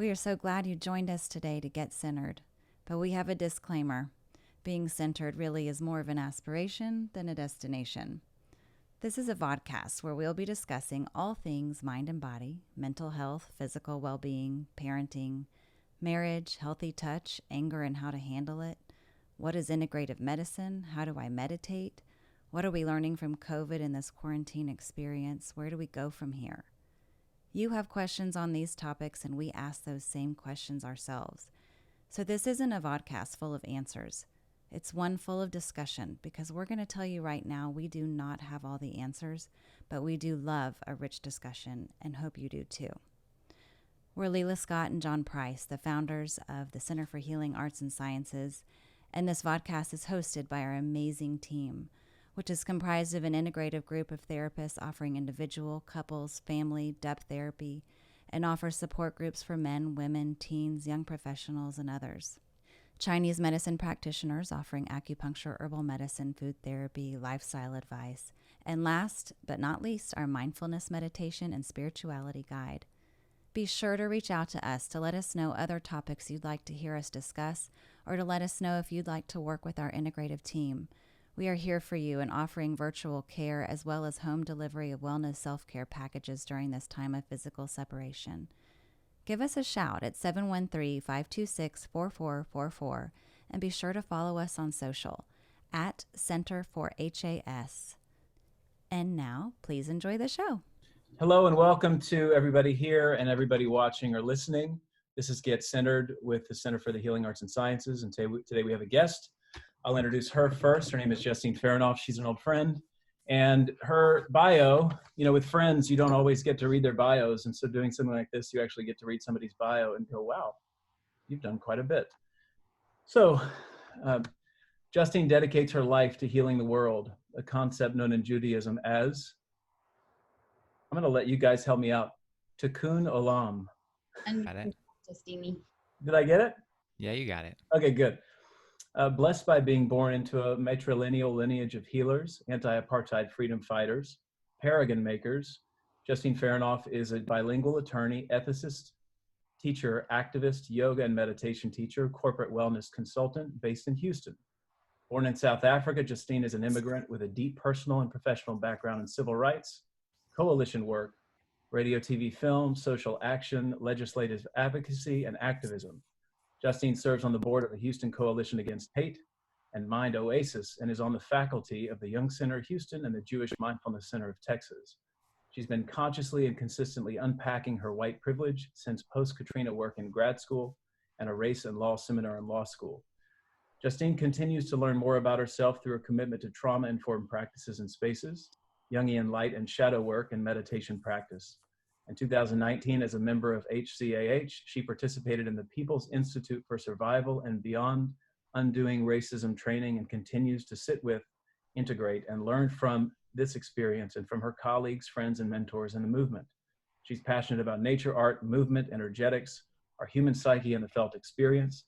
We are so glad you joined us today to get centered, but we have a disclaimer. Being centered really is more of an aspiration than a destination. This is a vodcast where we'll be discussing all things mind and body, mental health, physical well-being, parenting, marriage, healthy touch, anger and how to handle it. What is integrative medicine? How do I meditate? What are we learning from COVID in this quarantine experience? Where do we go from here? You have questions on these topics, and we ask those same questions ourselves. So this isn't a vodcast full of answers. It's one full of discussion, because we're going to tell you right now we do not have all the answers, but we do love a rich discussion and hope you do too. We're Leila Scott and John Price, the founders of the Center for Healing Arts and Sciences, and this vodcast is hosted by our amazing team, which is comprised of an integrative group of therapists offering individual, couples, family, depth therapy, and offers support groups for men, women, teens, young professionals, and others. Chinese medicine practitioners offering acupuncture, herbal medicine, food therapy, lifestyle advice, and last but not least, our mindfulness meditation and spirituality guide. Be sure to reach out to us to let us know other topics you'd like to hear us discuss, or to let us know if you'd like to work with our integrative team. We are here for you and offering virtual care as well as home delivery of wellness self-care packages during this time of physical separation. Give us a shout at 713-526-4444 and be sure to follow us on social at Center for HAS. And now, please enjoy the show. Hello and welcome to everybody here and everybody watching or listening. This is Get Centered with the Center for the Healing Arts and Sciences, and today we have a guest. I'll introduce her first. Her name is Justine Fanarof. She's an old friend. And her bio, with friends, you don't always get to read their bios. And so doing something like this, you actually get to read somebody's bio and go, wow, you've done quite a bit. So Justine dedicates her life to healing the world, a concept known in Judaism as, I'm going to let you guys help me out, tikkun olam. Got it. Justine. Did I get it? Yeah, you got it. Okay, good. Blessed by being born into a matrilineal lineage of healers, anti-apartheid freedom fighters, perogen makers, Justine Fanarof is a bilingual attorney, ethicist, teacher, activist, yoga and meditation teacher, corporate wellness consultant based in Houston. Born in South Africa, Justine is an immigrant with a deep personal and professional background in civil rights, coalition work, radio, TV, film, social action, legislative advocacy, and activism. Justine serves on the board of the Houston Coalition Against Hate and Mind Oasis and is on the faculty of the Jung Center Houston and the Jewish Mindfulness Center of Texas. She's been consciously and consistently unpacking her white privilege since post-Katrina work in grad school and a race and law seminar in law school. Justine continues to learn more about herself through her commitment to trauma-informed practices and spaces, Jungian light and shadow work, and meditation practice. In 2019, as a member of HCAH, she participated in the People's Institute for Survival and Beyond Undoing Racism training and continues to sit with, integrate, and learn from this experience and from her colleagues, friends, and mentors in the movement. She's passionate about nature, art, movement, energetics, our human psyche, and the felt experience.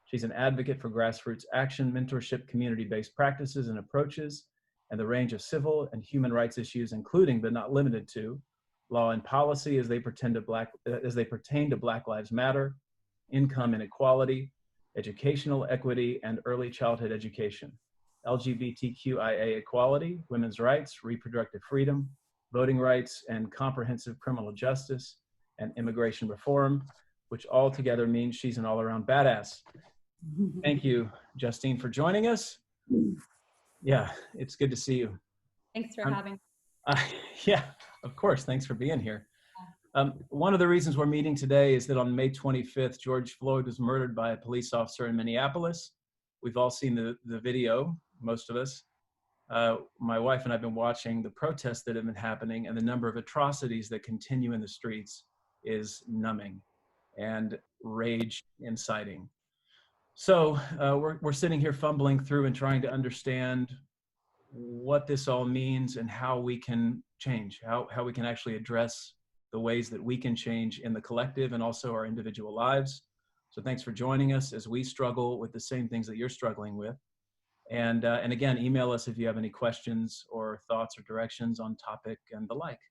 She's an advocate for grassroots action, mentorship, community-based practices and approaches, and the range of civil and human rights issues, including but not limited to law and policy as they pertain to Black Lives Matter, income inequality, educational equity, and early childhood education, LGBTQIA equality, women's rights, reproductive freedom, voting rights, and comprehensive criminal justice, and immigration reform, which all together means she's an all-around badass. Thank you, Justine, for joining us. Yeah, it's good to see you. Thanks for having me. Yeah, of course. Thanks for being here. One of the reasons we're meeting today is that on May 25th, George Floyd was murdered by a police officer in Minneapolis. We've all seen the video, most of us. My wife and I have been watching the protests that have been happening, and the number of atrocities that continue in the streets is numbing and rage inciting. So we're sitting here fumbling through and trying to understand what this all means and how we can change, how we can actually address the ways that we can change in the collective and also our individual lives. So thanks for joining us as we struggle with the same things that you're struggling with. And again, email us if you have any questions or thoughts or directions on topic and the like.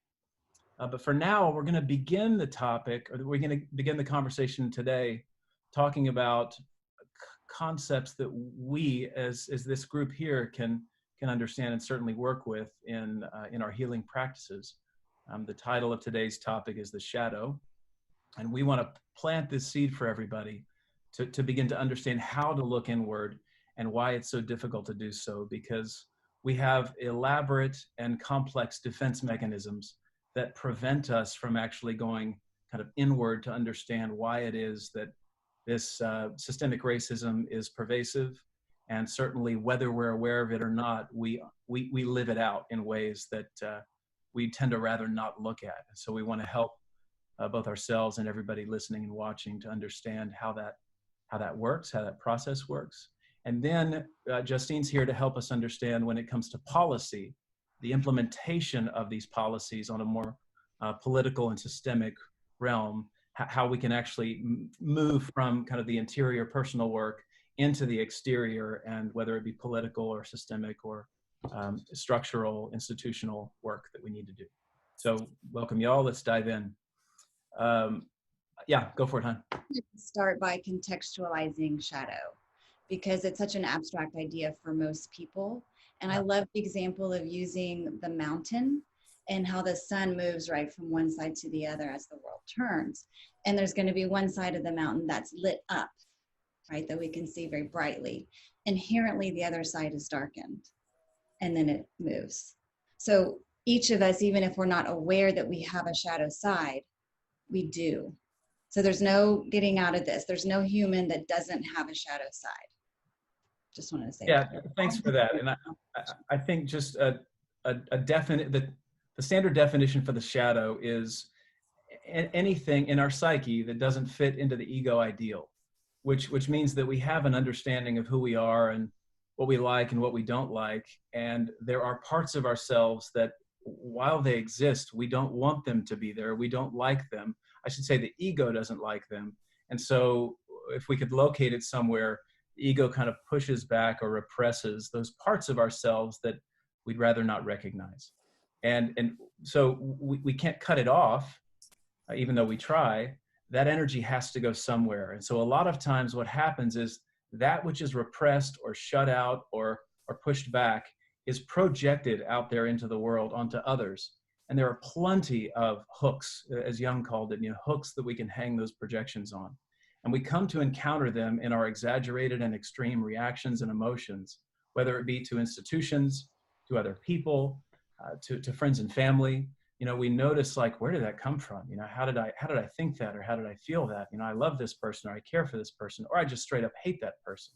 But for now, we're going to begin the topic, or we're going to begin the conversation today talking about concepts that we, as this group here, can understand and certainly work with in our healing practices. The title of today's topic is the shadow, and we want to plant this seed for everybody to begin to understand how to look inward and why it's so difficult to do so, because we have elaborate and complex defense mechanisms that prevent us from actually going kind of inward to understand why it is that this systemic racism is pervasive, and certainly whether we're aware of it or not, we live it out in ways that we tend to rather not look at. So we want to help both ourselves and everybody listening and watching to understand how that works, how that process works. And then Justine's here to help us understand when it comes to policy, the implementation of these policies on a more political and systemic realm, how we can actually move from kind of the interior personal work into the exterior, and whether it be political or systemic or structural, institutional work that we need to do. So welcome y'all, let's dive in. Yeah, go for it, hon. Start by contextualizing shadow, because it's such an abstract idea for most people. And I love the example of using the mountain and how the sun moves right from one side to the other as the world turns. And there's going to be one side of the mountain that's lit up, right, that we can see very brightly. Inherently, the other side is darkened, and then it moves. So each of us, even if we're not aware that we have a shadow side, we do. So there's no getting out of this. There's no human that doesn't have a shadow side. Just wanted to say that. Yeah, thanks for that. And I think just a definite, the standard definition for the shadow is anything in our psyche that doesn't fit into the ego ideal, which means that we have an understanding of who we are and what we like and what we don't like. And there are parts of ourselves that, while they exist, we don't want them to be there. We don't like them. I should say the ego doesn't like them. And so if we could locate it somewhere, the ego kind of pushes back or represses those parts of ourselves that we'd rather not recognize. And so we can't cut it off, even though we try. That energy has to go somewhere. And so a lot of times what happens is that which is repressed or shut out or pushed back is projected out there into the world onto others. And there are plenty of hooks, as Jung called it, hooks that we can hang those projections on. And we come to encounter them in our exaggerated and extreme reactions and emotions, whether it be to institutions, to other people, to friends and family. We notice, like, where did that come from? How did I think that, or how did I feel that? I love this person, or I care for this person, or I just straight up hate that person.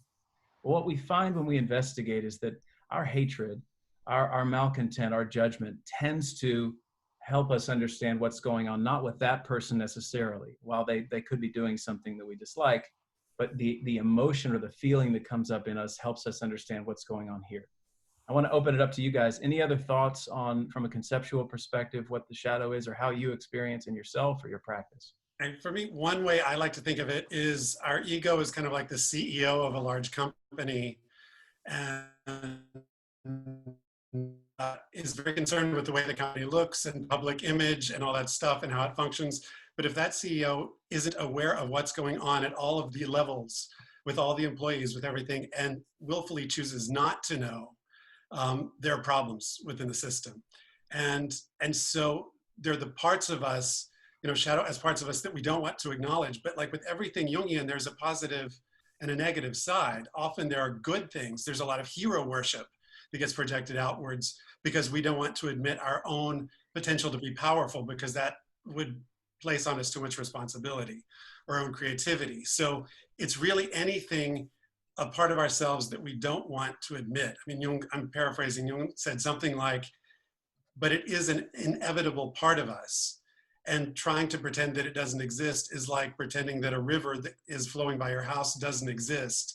Well, what we find when we investigate is that our hatred, our malcontent, our judgment tends to help us understand what's going on, not with that person necessarily, while they could be doing something that we dislike, but the emotion or the feeling that comes up in us helps us understand what's going on here. I want to open it up to you guys. Any other thoughts on, from a conceptual perspective, what the shadow is, or how you experience in yourself or your practice? And for me, one way I like to think of it is our ego is kind of like the CEO of a large company, and is very concerned with the way the company looks and public image and all that stuff and how it functions. But if that CEO isn't aware of what's going on at all of the levels, with all the employees, with everything, and willfully chooses not to know, there are problems within the system. And so there are the parts of us, shadow as parts of us that we don't want to acknowledge. But like with everything Jungian, there's a positive and a negative side. Often there are good things. There's a lot of hero worship that gets projected outwards because we don't want to admit our own potential to be powerful, because that would place on us too much responsibility, our own creativity. So it's really anything, a part of ourselves that we don't want to admit. I mean, Jung, I'm paraphrasing, Jung said something like, but it is an inevitable part of us. And trying to pretend that it doesn't exist is like pretending that a river that is flowing by your house doesn't exist.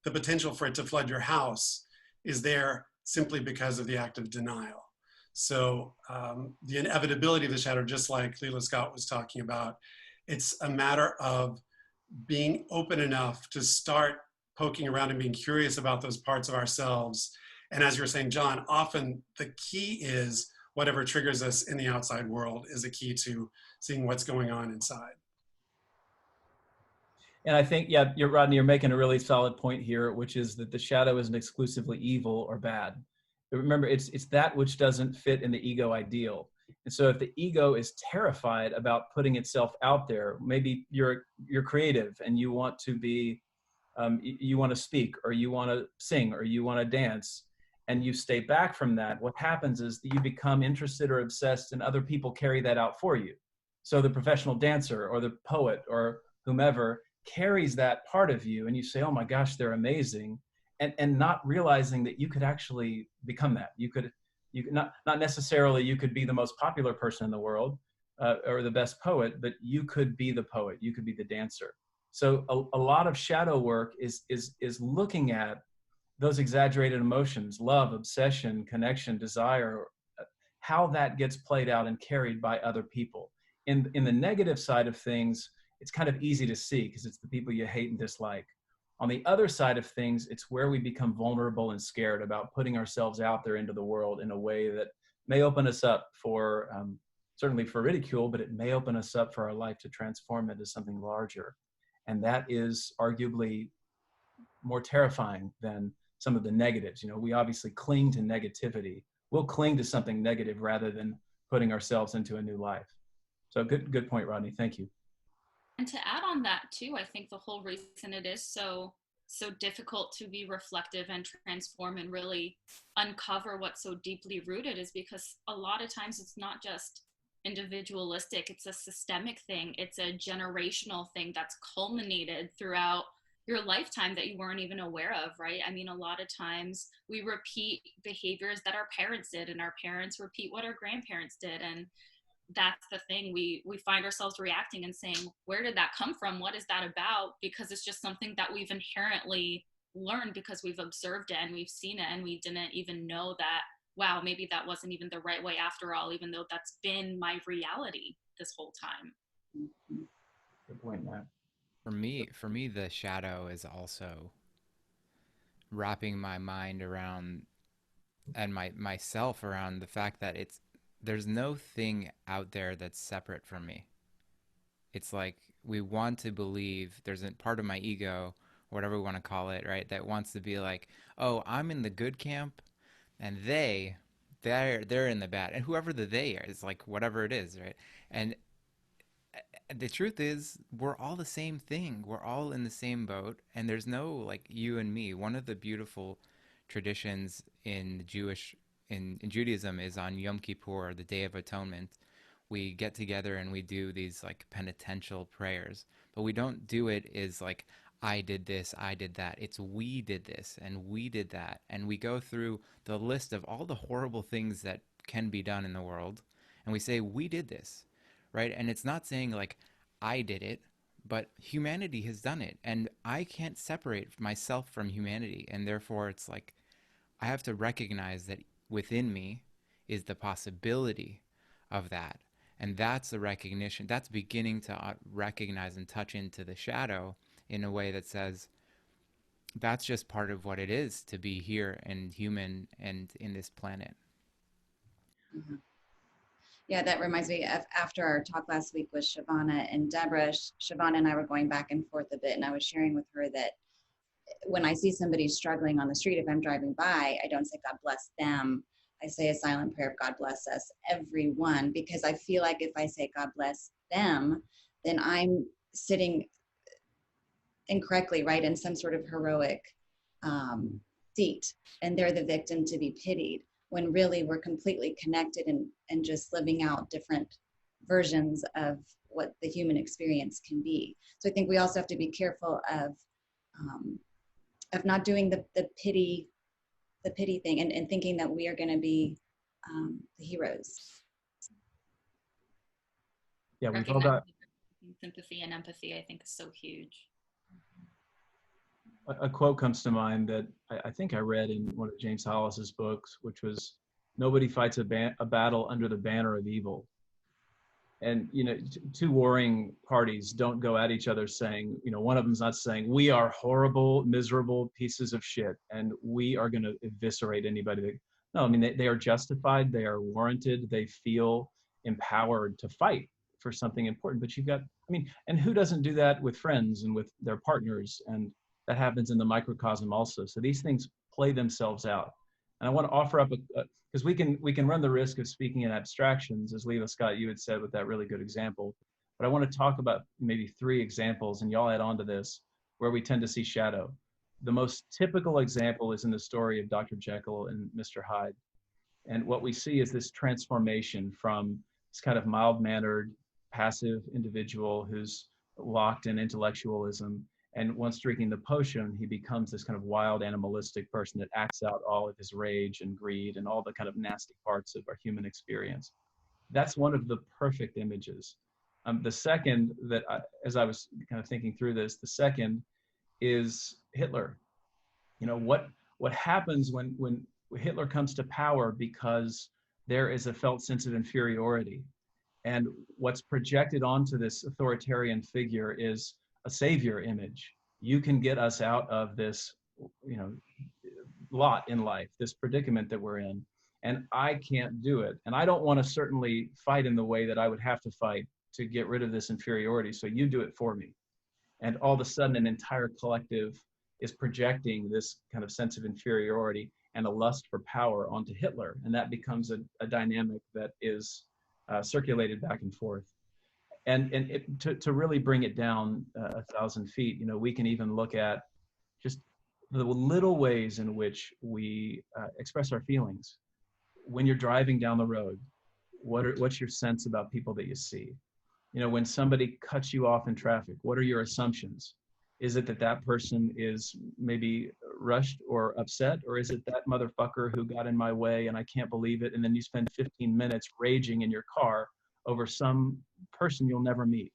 The potential for it to flood your house is there simply because of the act of denial. So the inevitability of the shadow, just like Leila Scott was talking about, it's a matter of being open enough to start poking around and being curious about those parts of ourselves. And as you're saying, John, often the key is whatever triggers us in the outside world is a key to seeing what's going on inside. And I think, yeah, Rodney, you're making a really solid point here, which is that the shadow isn't exclusively evil or bad. But remember, it's that which doesn't fit in the ego ideal. And so if the ego is terrified about putting itself out there, maybe you're creative and you want to be, you want to speak, or you want to sing, or you want to dance, and you stay back from that, what happens is that you become interested or obsessed and other people carry that out for you. So the professional dancer or the poet or whomever carries that part of you, and you say, oh my gosh, they're amazing, and not realizing that you could actually become that. You could not necessarily you could be the most popular person in the world or the best poet, but you could be the poet, you could be the dancer. So a lot of shadow work is looking at those exaggerated emotions, love, obsession, connection, desire, how that gets played out and carried by other people. In the negative side of things, it's kind of easy to see because it's the people you hate and dislike. On the other side of things, it's where we become vulnerable and scared about putting ourselves out there into the world in a way that may open us up for, certainly for ridicule, but it may open us up for our life to transform into something larger. And that is arguably more terrifying than some of the negatives. You know, we obviously cling to negativity. We'll cling to something negative rather than putting ourselves into a new life. So good point, Rodney. Thank you. And to add on that too, I think the whole reason it is so difficult to be reflective and transform and really uncover what's so deeply rooted is because a lot of times it's not just individualistic, it's a systemic thing, it's a generational thing that's culminated throughout your lifetime that you weren't even aware of, right? I mean, a lot of times we repeat behaviors that our parents did, and our parents repeat what our grandparents did, and that's the thing. We find ourselves reacting and saying, where did that come from? What is that about? Because it's just something that we've inherently learned because we've observed it and we've seen it, and we didn't even know that, wow, maybe that wasn't even the right way after all, even though that's been my reality this whole time. Good point, Matt. For me, the shadow is also wrapping my mind around and myself around the fact that there's no thing out there that's separate from me. It's like we want to believe there's a part of my ego, whatever we want to call it, right, that wants to be like, oh, I'm in the good camp and they're in the bad. And whoever the they is, like whatever it is, right? And the truth is we're all the same thing. We're all in the same boat, and there's no like you and me. One of the beautiful traditions in Judaism is on Yom Kippur, the Day of Atonement. We get together and we do these like penitential prayers, but we don't do it as like, I did this, I did that. It's we did this and we did that. And we go through the list of all the horrible things that can be done in the world, and we say, we did this, right? And it's not saying like, I did it, but humanity has done it, and I can't separate myself from humanity. And therefore it's like, I have to recognize that within me is the possibility of that. And that's the recognition. That's beginning to recognize and touch into the shadow in a way that says, that's just part of what it is to be here and human and in this planet. Mm-hmm. Yeah, that reminds me of after our talk last week with Shavana and Deborah. Shavana and I were going back and forth a bit, and I was sharing with her that when I see somebody struggling on the street, if I'm driving by, I don't say God bless them. I say a silent prayer of God bless us, everyone, because I feel like if I say God bless them, then I'm sitting incorrectly, right, in some sort of heroic seat, and they're the victim to be pitied, when really we're completely connected and just living out different versions of what the human experience can be. So I think we also have to be careful of not doing the pity thing and thinking that we are going to be the heroes. Yeah, we've all got sympathy and empathy. I think is so huge. A quote comes to mind that I think I read in one of James Hollis's books, which was, "Nobody fights a battle under the banner of evil." And, you know, two warring parties don't go at each other saying, you know, one of them's not saying, we are horrible, miserable pieces of shit, and we are going to eviscerate anybody No, I mean, they are justified, they are warranted, they feel empowered to fight for something important. But you've got, I mean, and who doesn't do that with friends and with their partners? And that happens in the microcosm also. So these things play themselves out. And I want to offer up because we can run the risk of speaking in abstractions, as Leila Scott, you had said with that really good example. But I want to talk about maybe 3 examples, and y'all add on to this, where we tend to see shadow. The most typical example is in the story of Dr. Jekyll and Mr. Hyde. And what we see is this transformation from this kind of mild-mannered, passive individual who's locked in intellectualism. And once drinking the potion, he becomes this kind of wild, animalistic person that acts out all of his rage and greed and all the kind of nasty parts of our human experience. That's one of the perfect images. The second that, as I was kind of thinking through this, the second is Hitler. You know, what happens when Hitler comes to power, because there is a felt sense of inferiority. And what's projected onto this authoritarian figure is a savior image. You can get us out of this, you know, lot in life, this predicament that we're in, and I can't do it. And I don't want to certainly fight in the way that I would have to fight to get rid of this inferiority. So you do it for me. And all of a sudden, an entire collective is projecting this kind of sense of inferiority and a lust for power onto Hitler. And that becomes a dynamic that is circulated back and forth. And to really bring it down 1,000 feet, you know, we can even look at just the little ways in which we express our feelings. When you're driving down the road, what's your sense about people that you see? You know, when somebody cuts you off in traffic, what are your assumptions? Is it that that person is maybe rushed or upset? Or is it that motherfucker who got in my way and I can't believe it? And then you spend 15 minutes raging in your car over some person you'll never meet.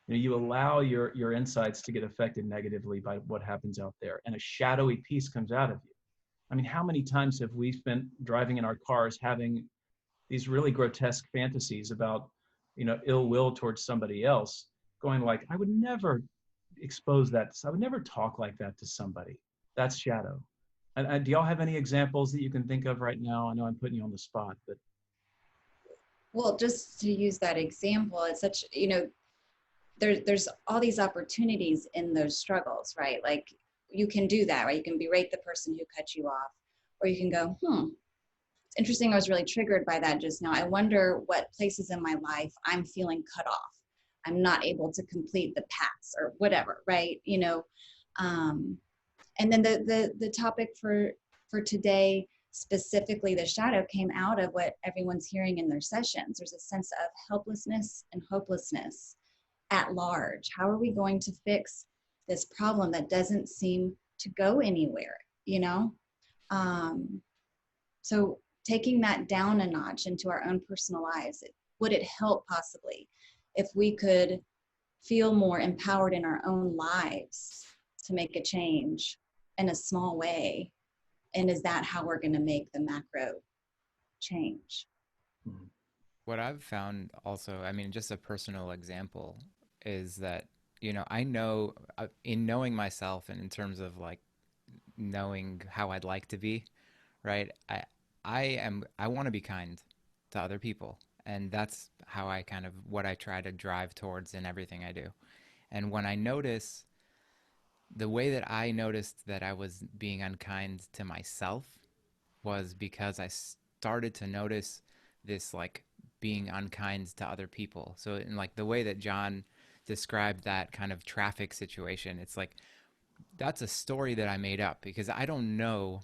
You know, you allow your insights to get affected negatively by what happens out there, and a shadowy piece comes out of you. I mean, how many times have we spent driving in our cars having these really grotesque fantasies about, you know, ill will towards somebody else, going like, I would never expose that. I would never talk like that to somebody. That's shadow. And do y'all have any examples that you can think of right now? I know I'm putting you on the spot, but. Well, just to use that example, it's such, you know, there's all these opportunities in those struggles, right? Like you can do that, right? You can berate the person who cut you off, or you can go, it's interesting. I was really triggered by that just now. I wonder what places in my life I'm feeling cut off. I'm not able to complete the paths or whatever, right? You know, and then the topic for today, specifically the shadow, came out of what everyone's hearing in their sessions. There's a sense of helplessness and hopelessness at large. How are we going to fix this problem that doesn't seem to go anywhere, you know? So taking that down a notch into our own personal lives, would it help possibly if we could feel more empowered in our own lives to make a change in a small way? And is that how we're going to make the macro change? What I've found also, I mean, just a personal example, is that, you know, I know in knowing myself and in terms of like knowing how I'd like to be, right? I want to be kind to other people. And that's how I kind of, what I try to drive towards in everything I do. And when I notice, the way that I noticed that I was being unkind to myself was because I started to notice this like being unkind to other people. So in like the way that John described that kind of traffic situation, it's like, that's a story that I made up because I don't know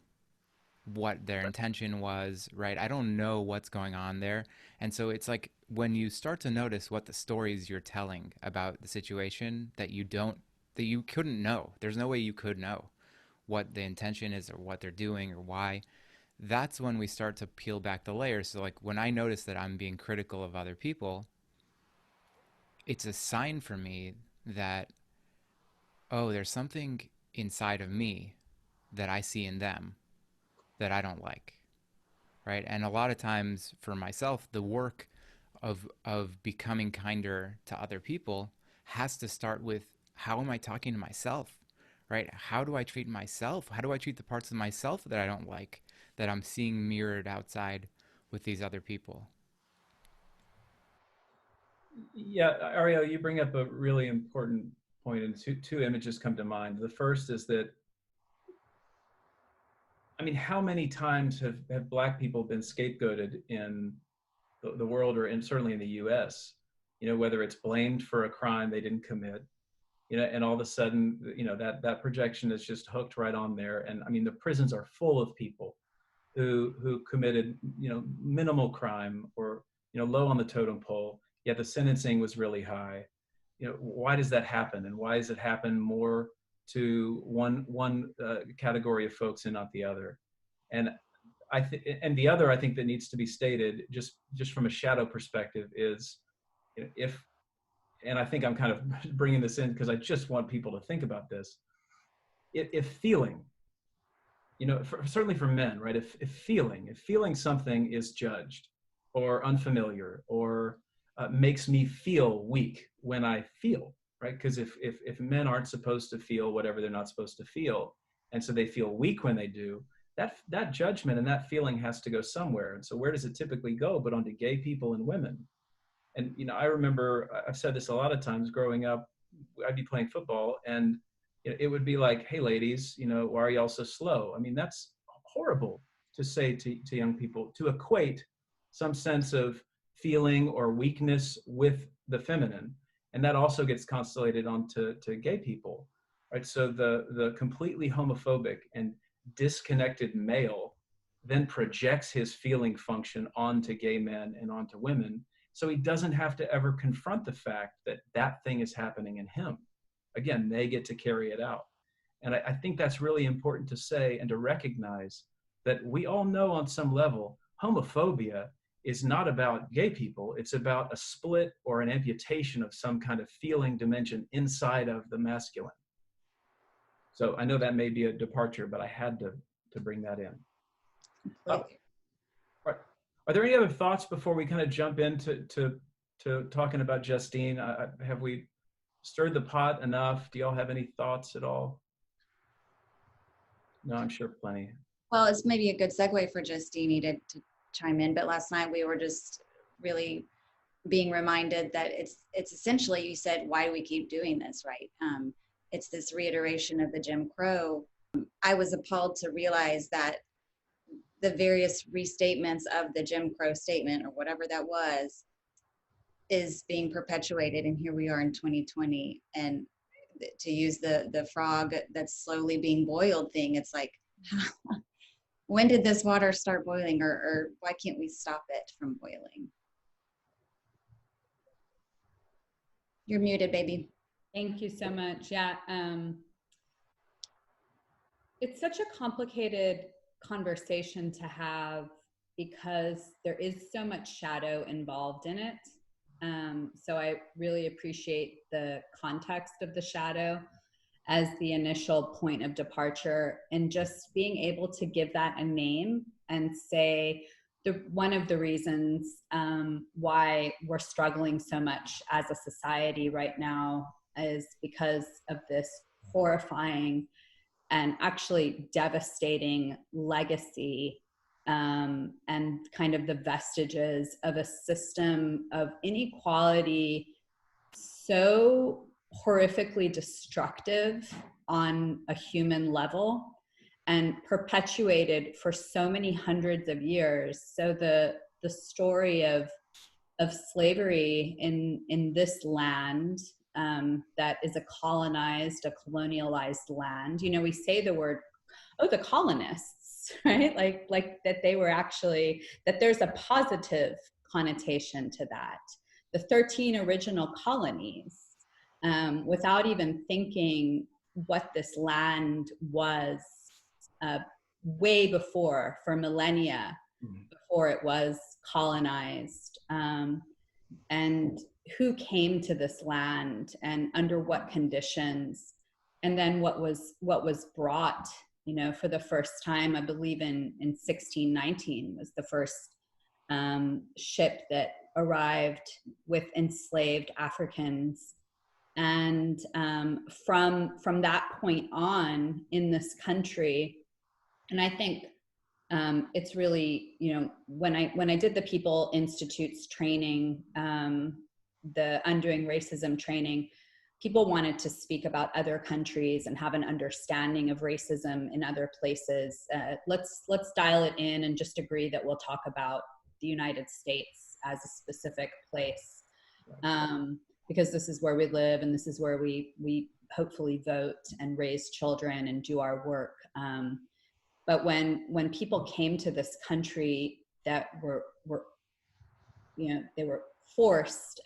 what their intention was, right? I don't know what's going on there. And so it's like when you start to notice what the stories you're telling about the situation that you couldn't know, there's no way you could know what the intention is or what they're doing or why, that's when we start to peel back the layers. So like when I notice that I'm being critical of other people, it's a sign for me that, oh, there's something inside of me that I see in them that I don't like, right? And a lot of times for myself, the work of becoming kinder to other people has to start with, how am I talking to myself, right? How do I treat myself? How do I treat the parts of myself that I don't like, that I'm seeing mirrored outside with these other people. Yeah, Ariel, you bring up a really important point, and two images come to mind. The first is that, I mean, how many times have Black people been scapegoated in the world, or certainly in the US, whether it's blamed for a crime they didn't commit, and all of a sudden, that projection is just hooked right on there. And I mean, the prisons are full of people who committed, minimal crime, or, low on the totem pole, yet the sentencing was really high. Why does that happen? And why does it happen more to one category of folks and not the other? And and the other, I think, that needs to be stated just from a shadow perspective is, if, and I think I'm kind of bringing this in because I just want people to think about this. If feeling, certainly for men, right? If feeling something is judged or unfamiliar, or makes me feel weak when I feel, right? Because if men aren't supposed to feel whatever they're not supposed to feel, and so they feel weak when they do, that judgment and that feeling has to go somewhere. And so where does it typically go but onto gay people and women? And I remember, I've said this a lot of times growing up, I'd be playing football, and it would be like, hey ladies, why are y'all so slow? I mean, that's horrible to say to young people, to equate some sense of feeling or weakness with the feminine. And that also gets constellated onto gay people, right? So the completely homophobic and disconnected male then projects his feeling function onto gay men and onto women, so he doesn't have to ever confront the fact that that thing is happening in him. Again, they get to carry it out. And I think that's really important to say and to recognize that we all know on some level, homophobia is not about gay people. It's about a split or an amputation of some kind of feeling dimension inside of the masculine. So I know that may be a departure, but I had to bring that in. Are there any other thoughts before we kind of jump into talking about Justine? Have we stirred the pot enough? Do y'all have any thoughts at all? No, I'm sure plenty. Well, it's maybe a good segue for Justine to chime in, but last night we were just really being reminded that it's essentially, you said, why do we keep doing this, right? It's this reiteration of the Jim Crow. I was appalled to realize that the various restatements of the Jim Crow statement, or whatever that was, is being perpetuated. And here we are in 2020. And to use the frog that's slowly being boiled thing, it's like, when did this water start boiling, or why can't we stop it from boiling? You're muted, baby. Thank you so much. Yeah, it's such a complicated conversation to have because there is so much shadow involved in it. So I really appreciate the context of the shadow as the initial point of departure, and just being able to give that a name and say, one of the reasons why we're struggling so much as a society right now is because of this horrifying and actually devastating legacy and kind of the vestiges of a system of inequality so horrifically destructive on a human level and perpetuated for so many hundreds of years. So the story of slavery in this land that is a colonialized land, we say the word, the colonists, right? Like that they were actually, that there's a positive connotation to that. The 13 original colonies, without even thinking what this land was way before, for millennia before it was colonized, and who came to this land and under what conditions, and then what was brought, for the first time, I believe in 1619 was the first ship that arrived with enslaved Africans. And from that point on in this country, and I think it's really, you know, when I did the People Institute's training, the Undoing Racism training, people wanted to speak about other countries and have an understanding of racism in other places. Let's dial it in and just agree that we'll talk about the United States as a specific place, because this is where we live and this is where we hopefully vote and raise children and do our work. But when people came to this country that were you know, they were forced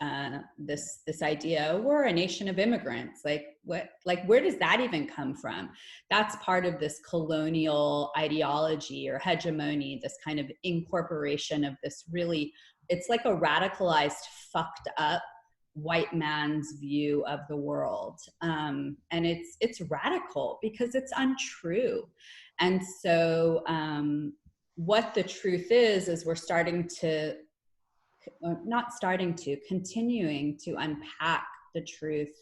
this idea, we're a nation of immigrants. Like what? Like where does that even come from? That's part of this colonial ideology or hegemony, this kind of incorporation of this really, it's like a radicalized, fucked up white man's view of the world. And it's radical because it's untrue. And so what the truth is we're continuing to unpack the truth.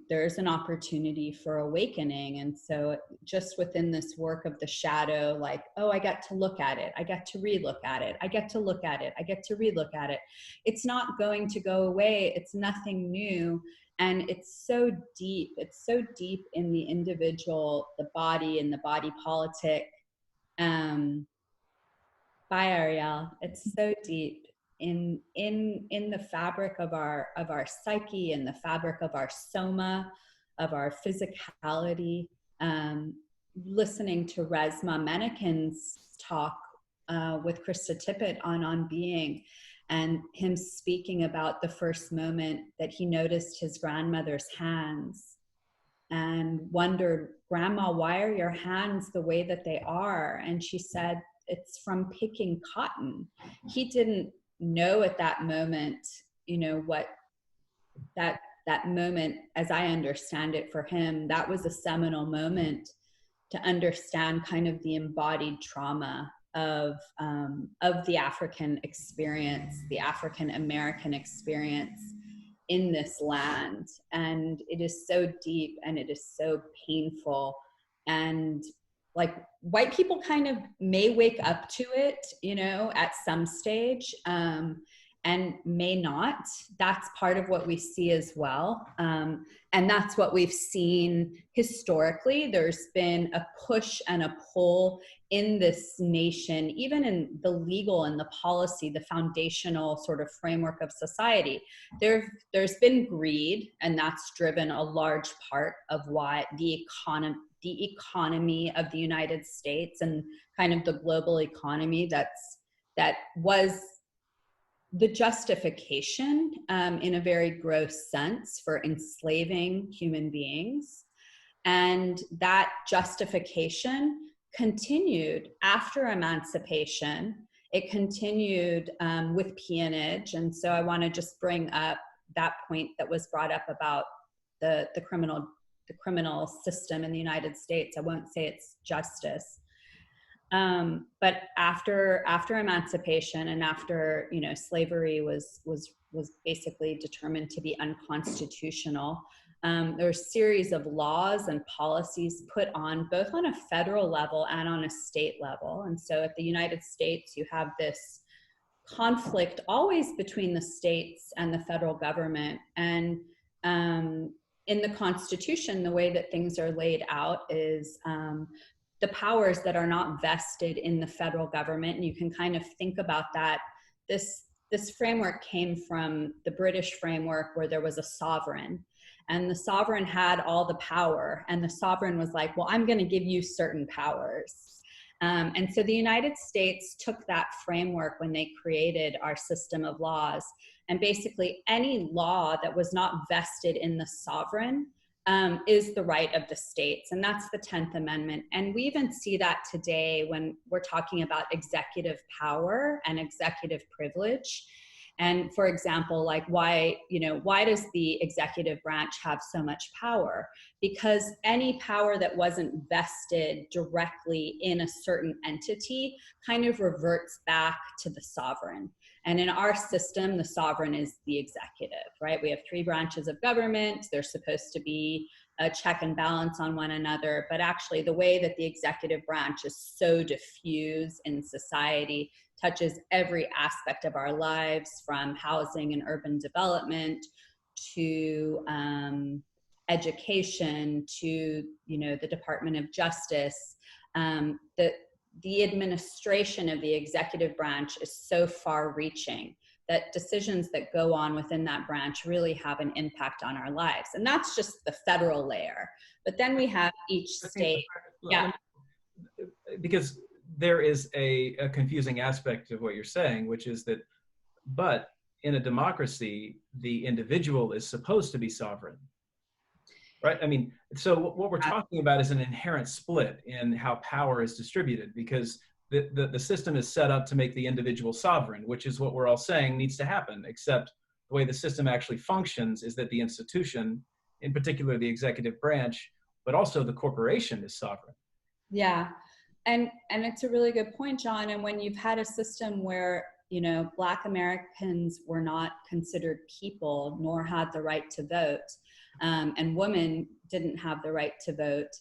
There's an opportunity for awakening. And so just within this work of the shadow, like, oh, I get to look at it. I get to relook at it. I get to look at it. I get to relook at it. It's not going to go away. It's nothing new. And it's so deep. It's so deep in the individual, the body and the body politic. Bye, Ariel. It's so deep in the fabric of our psyche, and the fabric of our soma, of our physicality. Listening to Resmaa Menakem's talk with Krista Tippett on being, and him speaking about the first moment that he noticed his grandmother's hands and wondered, Grandma, why are your hands the way that they are? And she said, it's from picking cotton. He didn't know at that moment, you know, what that moment, as I understand it for him, that was a seminal moment to understand kind of the embodied trauma of the African experience, the African American experience in this land. And it is so deep and it is so painful. And like white people kind of may wake up to it, you know, at some stage, and may not. That's part of what we see as well. And that's what we've seen historically. There's been a push and a pull in this nation, even in the legal and the policy, the foundational sort of framework of society. There's been greed, and that's driven a large part of why the economy of the United States and kind of the global economy that was the justification in a very gross sense for enslaving human beings. And that justification continued after emancipation. It continued with peonage. And so I want to just bring up that point that was brought up about the criminal system in the United States. I won't say it's justice. But after emancipation and after, you know, slavery was basically determined to be unconstitutional, there were a series of laws and policies put on both on a federal level and on a state level. And so at the United States, you have this conflict always between the states and the federal government. And in the Constitution, the way that things are laid out is the powers that are not vested in the federal government. And you can kind of think about that. This framework came from the British framework, where there was a sovereign, and the sovereign had all the power, and the sovereign was like, well, I'm going to give you certain powers. And so the United States took that framework when they created our system of laws, and basically any law that was not vested in the sovereign is the right of the states. And that's the 10th Amendment. And we even see that today when we're talking about executive power and executive privilege. And for example, like why does the executive branch have so much power? Because any power that wasn't vested directly in a certain entity kind of reverts back to the sovereign. And in our system, the sovereign is the executive, right? We have 3 branches of government. They're supposed to be a check and balance on one another, but actually the way that the executive branch is so diffuse in society, touches every aspect of our lives, from housing and urban development to education to, the Department of Justice. The administration of the executive branch is so far reaching that decisions that go on within that branch really have an impact on our lives. And that's just the federal layer. But then we have each state. Yeah. Because there is a confusing aspect of what you're saying, which is that, but in a democracy, the individual is supposed to be sovereign, right? I mean, so what we're talking about is an inherent split in how power is distributed, because the system is set up to make the individual sovereign, which is what we're all saying needs to happen, except the way the system actually functions is that the institution, in particular the executive branch, but also the corporation, is sovereign. Yeah, and it's a really good point, John. And when you've had a system where, Black Americans were not considered people, nor had the right to vote, and women didn't have the right to vote,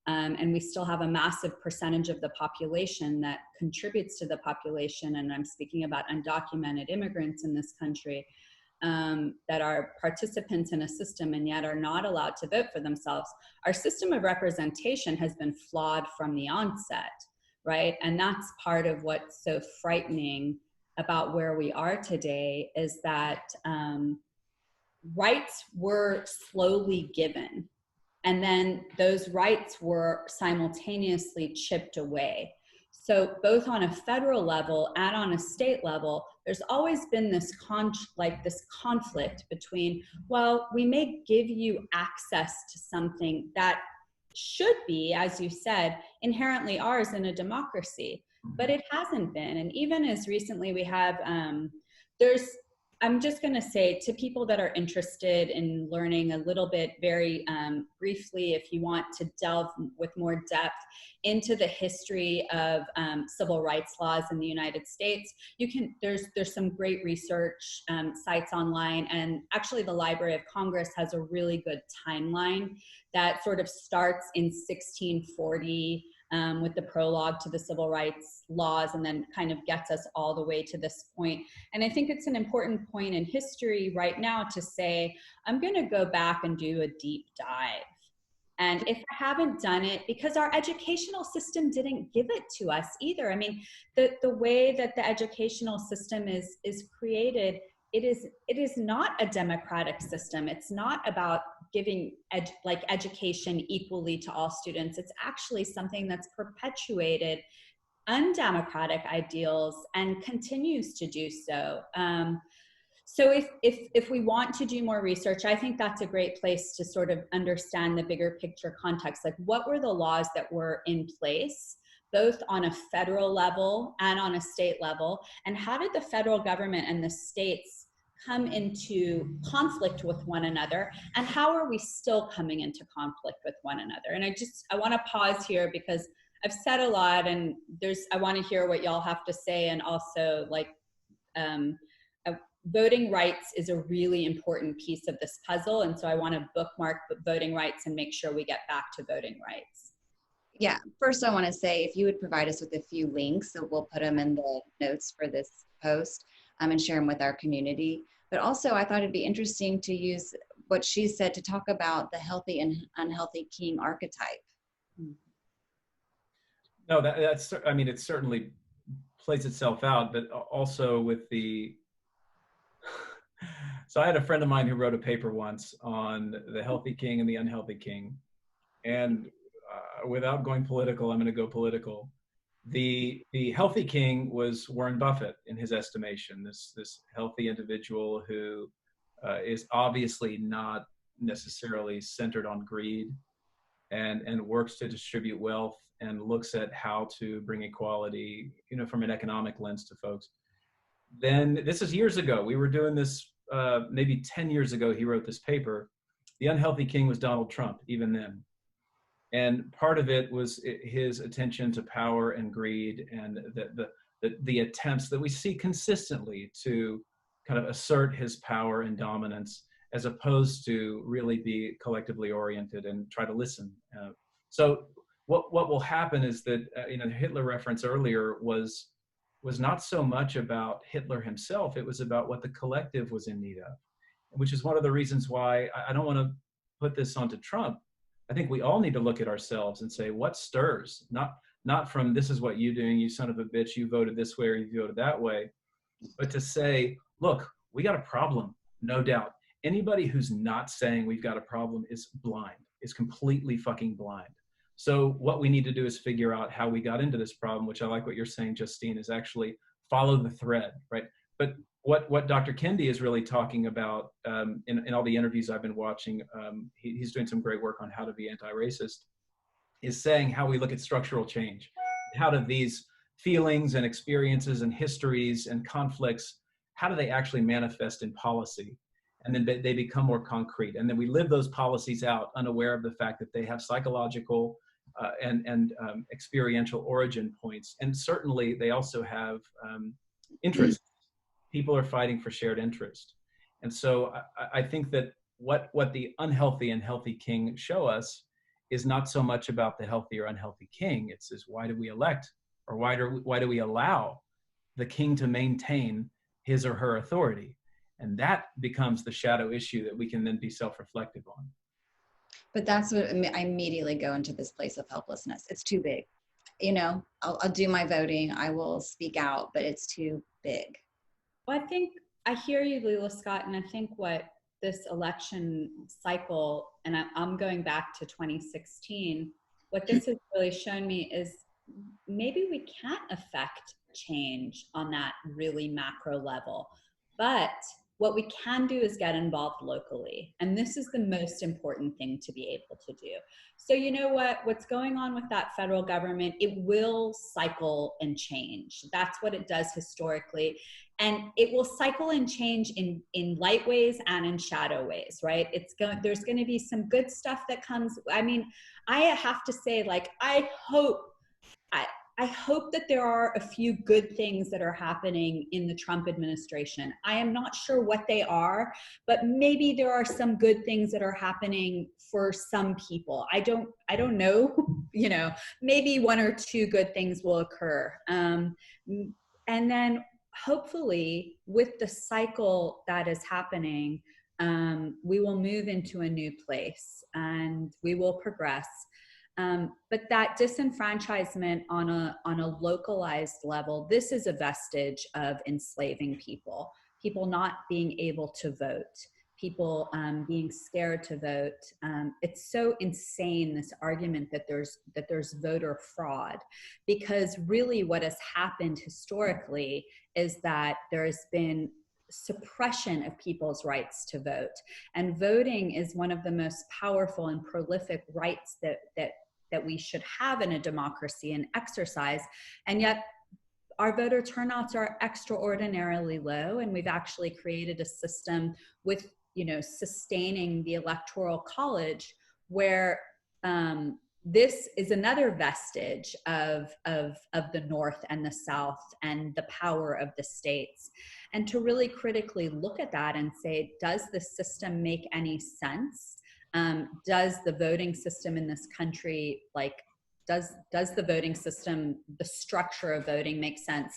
and we still have a massive percentage of the population that contributes to the population, and I'm speaking about undocumented immigrants in this country, that are participants in a system and yet are not allowed to vote for themselves. Our system of representation has been flawed from the onset, right? And that's part of what's so frightening about where we are today, is that rights were slowly given, and then those rights were simultaneously chipped away. So both on a federal level and on a state level, there's always been this conflict between, well, we may give you access to something that should be, as you said, inherently ours in a democracy, but it hasn't been. And even as recently we have, I'm just going to say to people that are interested in learning a little bit very briefly, if you want to delve with more depth into the history of civil rights laws in the United States, there's some great research sites online, and actually the Library of Congress has a really good timeline that sort of starts in 1640 with the prologue to the civil rights laws, and then kind of gets us all the way to this point. And I think it's an important point in history right now to say, I'm going to go back and do a deep dive. And if I haven't done it, because our educational system didn't give it to us either. I mean, the way that the educational system is created, it is not a democratic system. It's not about giving education equally to all students. It's actually something that's perpetuated undemocratic ideals and continues to do so. So if we want to do more research, I think that's a great place to sort of understand the bigger picture context. Like, what were the laws that were in place, both on a federal level and on a state level? And how did the federal government and the states come into conflict with one another? And how are we still coming into conflict with one another? And I want to pause here because I've said a lot, and I want to hear what y'all have to say. And also, voting rights is a really important piece of this puzzle. And so I want to bookmark voting rights and make sure we get back to voting rights. Yeah, first I want to say, if you would provide us with a few links, so we'll put them in the notes for this post and share them with our community. But also, I thought it'd be interesting to use what she said to talk about the healthy and unhealthy king archetype. No, that's, I mean, it certainly plays itself out, but also with the, so I had a friend of mine who wrote a paper once on the healthy king and the unhealthy king. And without going political, I'm going to go political. The healthy king was Warren Buffett, in his estimation, this healthy individual who is obviously not necessarily centered on greed, and works to distribute wealth and looks at how to bring equality, from an economic lens to folks. Then this is years ago. We were doing this maybe 10 years ago. He wrote this paper. The unhealthy king was Donald Trump, even then. And part of it was his attention to power and greed, and the attempts that we see consistently to kind of assert his power and dominance, as opposed to really be collectively oriented and try to listen. So what will happen is that, the Hitler reference earlier was not so much about Hitler himself, it was about what the collective was in need of, which is one of the reasons why I don't want to put this onto Trump. I think we all need to look at ourselves and say, what stirs? Not from this is what you're doing, you son of a bitch, you voted this way or you voted that way, but to say, look, we got a problem, no doubt. Anybody who's not saying we've got a problem is blind, is completely fucking blind. So what we need to do is figure out how we got into this problem, which I like what you're saying, Justine, is actually follow the thread, right? But what Dr. Kendi is really talking about in all the interviews I've been watching, he's doing some great work on how to be anti-racist, is saying how we look at structural change. How do these feelings and experiences and histories and conflicts, how do they actually manifest in policy? And then they become more concrete. And then we live those policies out unaware of the fact that they have psychological and experiential origin points. And certainly they also have interest. People are fighting for shared interest. And so I think that what the unhealthy and healthy king show us is not so much about the healthy or unhealthy king. It's why do we elect, or why do we allow the king to maintain his or her authority? And that becomes the shadow issue that we can then be self-reflective on. But that's what I immediately go into this place of helplessness. It's too big. I'll do my voting, I will speak out, but it's too big. Well, I think I hear you, Leila Scott, and I think what this election cycle, and I'm going back to 2016, what this has really shown me is maybe we can't affect change on that really macro level, but what we can do is get involved locally. And this is the most important thing to be able to do. So you know what's going on with that federal government, it will cycle and change. That's what it does historically. And it will cycle and change in light ways and in shadow ways, right? There's going to be some good stuff that comes. I mean, I have to say, I hope that there are a few good things that are happening in the Trump administration. I am not sure what they are, but maybe there are some good things that are happening for some people. I don't know, maybe one or two good things will occur. And then hopefully with the cycle that is happening, we will move into a new place and we will progress. But that disenfranchisement on a localized level, this is a vestige of enslaving people not being able to vote, people being scared to vote. It's so insane, this argument that there's voter fraud, because really what has happened historically is that there's been suppression of people's rights to vote. And voting is one of the most powerful and prolific rights that we should have in a democracy and exercise. And yet our voter turnouts are extraordinarily low. And we've actually created a system with, sustaining the electoral college where this is another vestige of the North and the South and the power of the states. And to really critically look at that and say, does the system make any sense? Does the voting system in this country, does the voting system, the structure of voting make sense?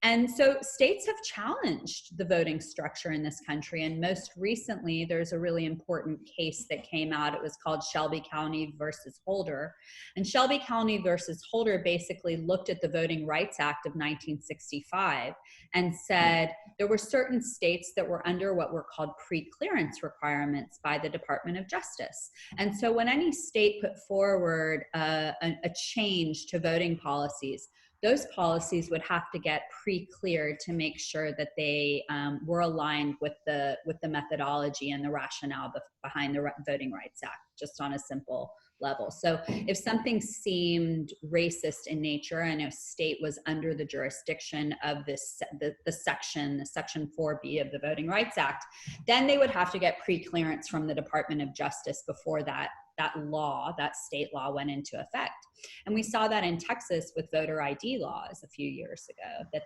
And so states have challenged the voting structure in this country. And most recently, there's a really important case that came out. It was called Shelby County versus Holder. And Shelby County versus Holder basically looked at the Voting Rights Act of 1965 and said there were certain states that were under what were called pre-clearance requirements by the Department of Justice. And so when any state put forward a change to voting policies, those policies would have to get pre-cleared to make sure that they were aligned with the methodology and the rationale behind the Voting Rights Act, just on a simple level. So if something seemed racist in nature and a state was under the jurisdiction of the section 4B of the Voting Rights Act, then they would have to get pre-clearance from the Department of Justice before that state law went into effect. And we saw that in Texas with voter ID laws a few years ago, that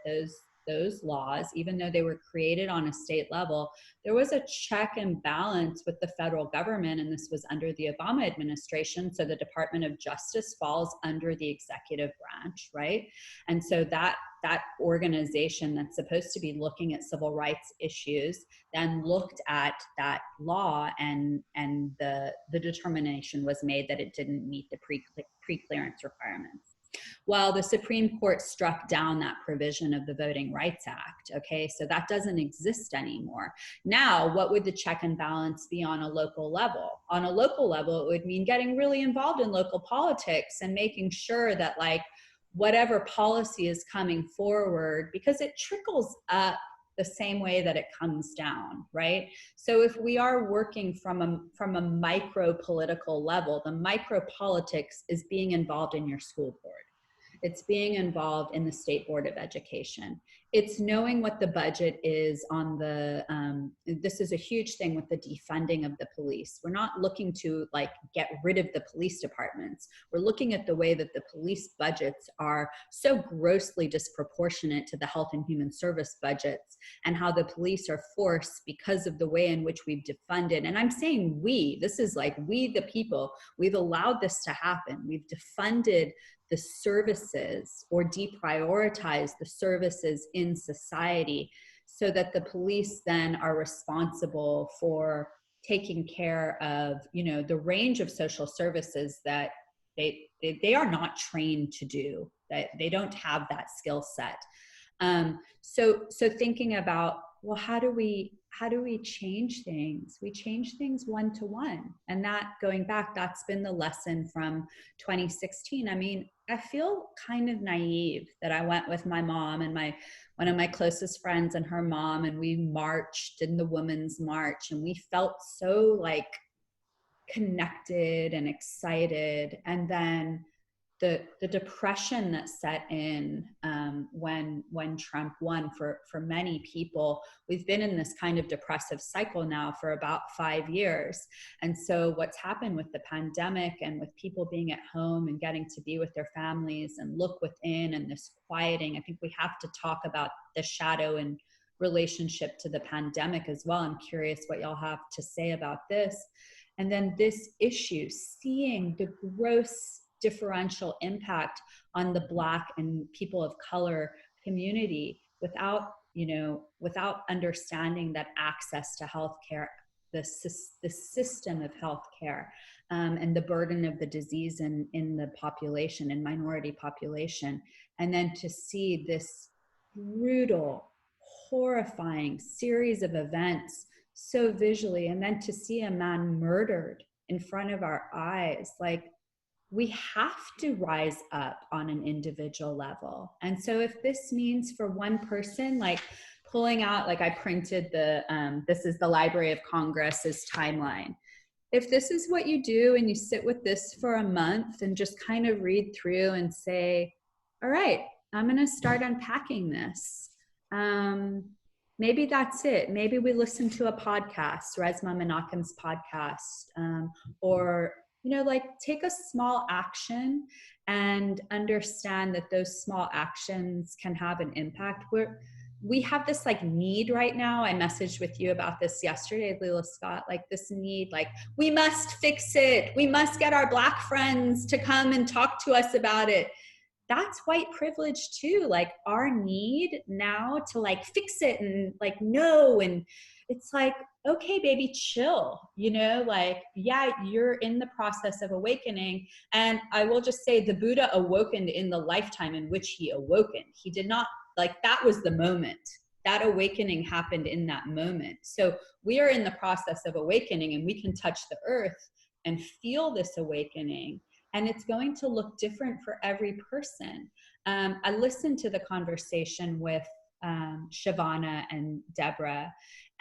those laws, even though they were created on a state level, there was a check and balance with the federal government, and this was under the Obama administration. So the Department of Justice falls under the executive branch, right? And so that organization that's supposed to be looking at civil rights issues then looked at that law, and the determination was made that it didn't meet the pre-clearance requirements. Well, the Supreme Court struck down that provision of the Voting Rights Act. Okay, so that doesn't exist anymore. Now, what would the check and balance be on a local level? On a local level, it would mean getting really involved in local politics and making sure that, like, whatever policy is coming forward, because it trickles up the same way that it comes down, right? So if we are working from a micro political level, the micro politics is being involved in your school board. It's being involved in the State Board of Education. It's knowing what the budget is on the, this is a huge thing with the defunding of the police. We're not looking to like get rid of the police departments. We're looking at the way that the police budgets are so grossly disproportionate to the health and human service budgets, and how the police are forced because of the way in which we've defunded. And I'm saying we, this is like we the people, we've allowed this to happen. We've defunded the services or deprioritize the services in society, so that the police then are responsible for taking care of, you know, the range of social services that they are not trained to do, that they don't have that skill set. So thinking about, well, how do we change things? We change things one-to-one. And that, going back, that's been the lesson from 2016. I mean, I feel kind of naive that I went with my mom and one of my closest friends and her mom, and we marched in the Women's March, and we felt so like connected and excited. And then the depression that set in when Trump won, for many people, we've been in this kind of depressive cycle now for about 5 years. And so what's happened with the pandemic and with people being at home and getting to be with their families and look within, and this quieting, I think we have to talk about the shadow and relationship to the pandemic as well. I'm curious what y'all have to say about this. And then this issue, seeing the gross differential impact on the Black and people of color community without understanding that access to healthcare, the system of healthcare, and the burden of the disease in the population and minority population. And then to see this brutal, horrifying series of events so visually, and then to see a man murdered in front of our eyes, like, we have to rise up on an individual level. And so if this means for one person, like pulling out, like I printed this is the Library of Congress's timeline. If this is what you do and you sit with this for a month and just kind of read through and say, all right, I'm going to start unpacking this. Maybe that's it. Maybe we listen to a podcast, Resmaa Menakem's podcast, or, you know, like take a small action and understand that those small actions can have an impact. We have this like need right now. I messaged with you about this yesterday, Leila Scott, like this need, like we must fix it. We must get our Black friends to come and talk to us about it. That's white privilege too. Like our need now to like fix it and like, no. And it's like, okay, baby, chill, you know, like, yeah, you're in the process of awakening. And I will just say the Buddha awokened in the lifetime in which he awoken. He did not, like, that was the moment. That awakening happened in that moment. So we are in the process of awakening, and we can touch the earth and feel this awakening. And it's going to look different for every person. I listened to the conversation with Shavana and Deborah,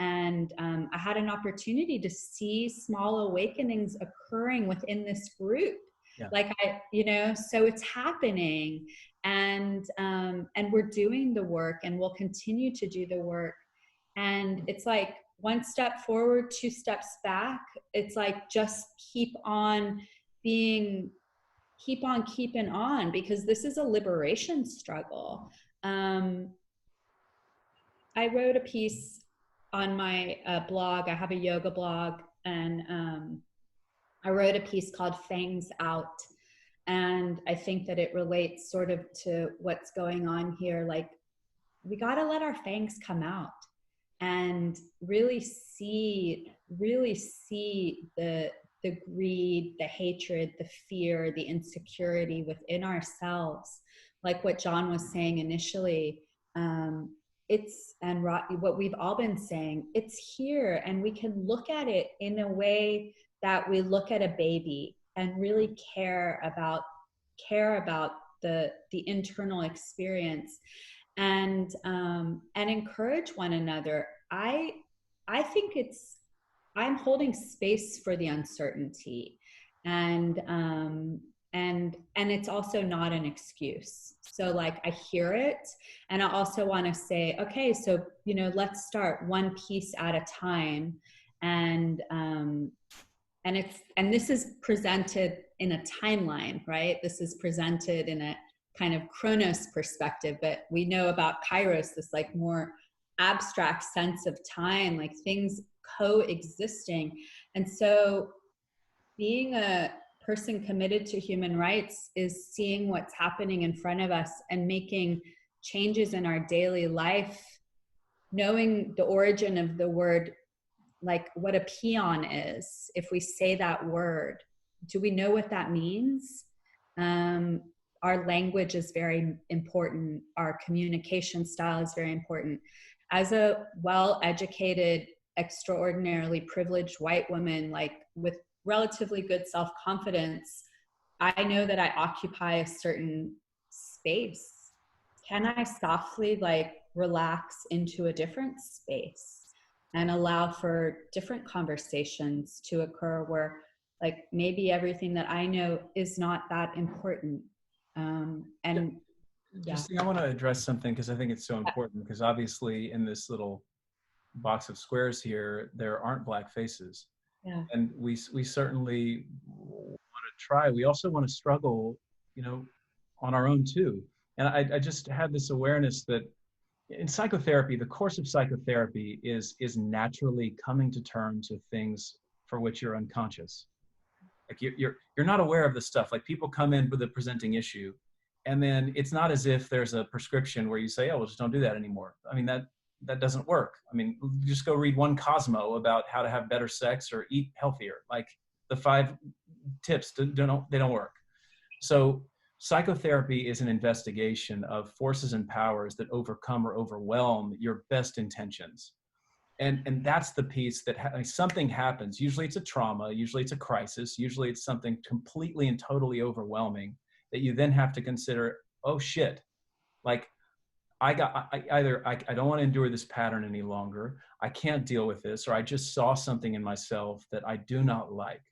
and I had an opportunity to see small awakenings occurring within this group. Yeah. Like so it's happening, and we're doing the work, and we'll continue to do the work. And it's like one step forward, two steps back. It's like just keep on keeping on, because this is a liberation struggle. I wrote a piece on my blog. I have a yoga blog, and I wrote a piece called Fangs Out. And I think that it relates sort of to what's going on here. Like, we got to let our fangs come out and really see the greed, the hatred, the fear, the insecurity within ourselves. Like what John was saying initially, what we've all been saying, it's here, and we can look at it in a way that we look at a baby and really care about the internal experience, and encourage one another. I think I'm holding space for the uncertainty, and it's also not an excuse. So like, I hear it, and I also want to say, okay, so let's start one piece at a time, and this is presented in a timeline, right? This is presented in a kind of chronos perspective, but we know about kairos, this like more abstract sense of time, like things coexisting. And so being a person committed to human rights is seeing what's happening in front of us and making changes in our daily life, knowing the origin of the word, like what a peon is. If we say that word, do we know what that means? Our language is very important. Our communication style is very important. As a well-educated, extraordinarily privileged white woman, like with relatively good self-confidence, I know that I occupy a certain space. Can I softly like relax into a different space and allow for different conversations to occur where like maybe everything that I know is not that important? Justine, I want to address something because I think it's so important, because obviously in this little box of squares here, there aren't black faces. Yeah. And we certainly want to try. We also want to struggle, on our own too. And I just had this awareness that in psychotherapy, the course of psychotherapy is naturally coming to terms with things for which you're unconscious. Like you're not aware of the stuff. Like people come in with a presenting issue, and then it's not as if there's a prescription where you say, oh, well, just don't do that anymore. I mean, that doesn't work. I mean, just go read one Cosmo about how to have better sex or eat healthier. Like the 5 tips they don't work. So psychotherapy is an investigation of forces and powers that overcome or overwhelm your best intentions. And that's the piece that something happens. Usually it's a trauma, usually it's a crisis, usually it's something completely and totally overwhelming that you then have to consider, oh shit, like I don't want to endure this pattern any longer. I can't deal with this, or I just saw something in myself that I do not like.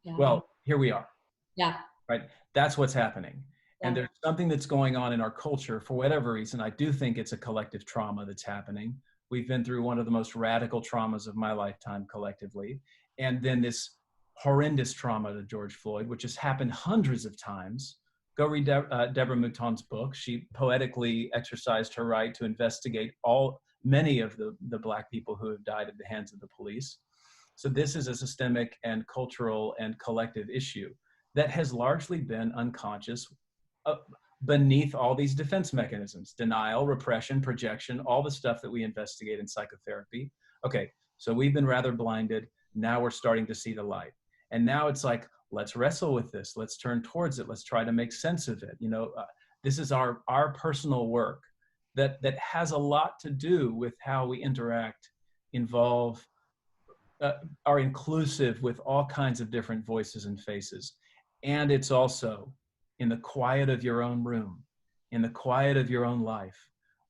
Yeah. Well, here we are. Yeah. Right. That's what's happening. Yeah. And there's something that's going on in our culture for whatever reason. I do think it's a collective trauma that's happening. We've been through one of the most radical traumas of my lifetime collectively. And then this horrendous trauma to George Floyd, which has happened hundreds of times. Go read Deborah Mouton's book. She poetically exercised her right to investigate many of the Black people who have died at the hands of the police. So this is a systemic and cultural and collective issue that has largely been unconscious beneath all these defense mechanisms: denial, repression, projection, all the stuff that we investigate in psychotherapy. Okay, so we've been rather blinded. Now we're starting to see the light. And now it's like, let's wrestle with this. Let's turn towards it. Let's try to make sense of it. This is our personal work that has a lot to do with how we interact, involve, are inclusive with all kinds of different voices and faces. And it's also in the quiet of your own room, in the quiet of your own life.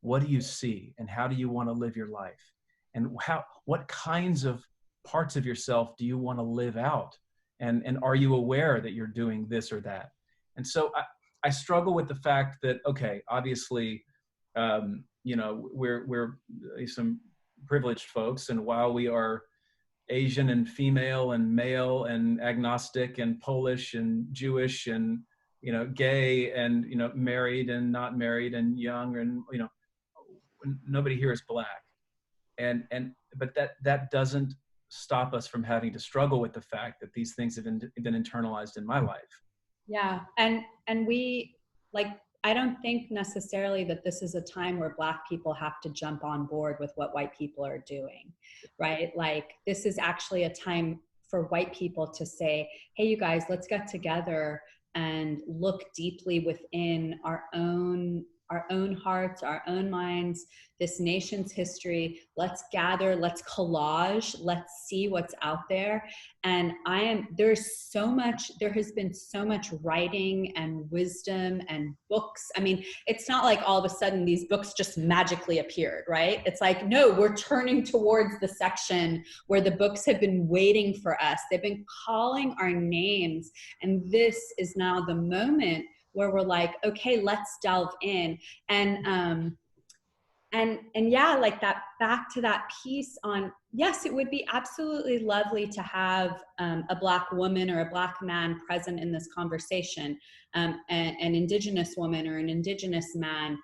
What do you see, and how do you want to live your life? And what kinds of parts of yourself do you want to live out? And are you aware that you're doing this or that? And so I struggle with the fact that, okay, obviously, we're some privileged folks, and while we are Asian and female and male and agnostic and Polish and Jewish and gay and married and not married and young, and nobody here is Black. But that doesn't stop us from having to struggle with the fact that these things have been internalized in my life. Yeah. And we, like, I don't think necessarily that this is a time where Black people have to jump on board with what white people are doing, right? Like, this is actually a time for white people to say, hey, you guys, let's get together and look deeply within our own hearts, our own minds, this nation's history. Let's gather, let's collage, let's see what's out there. And there has been so much writing and wisdom and books. I mean, it's not like all of a sudden these books just magically appeared, right? It's like, no, we're turning towards the section where the books have been waiting for us. They've been calling our names. And this is now the moment where we're like, okay, let's delve in. And yeah, like that, back to that piece on, yes, it would be absolutely lovely to have a Black woman or a Black man present in this conversation, an Indigenous woman or an Indigenous man.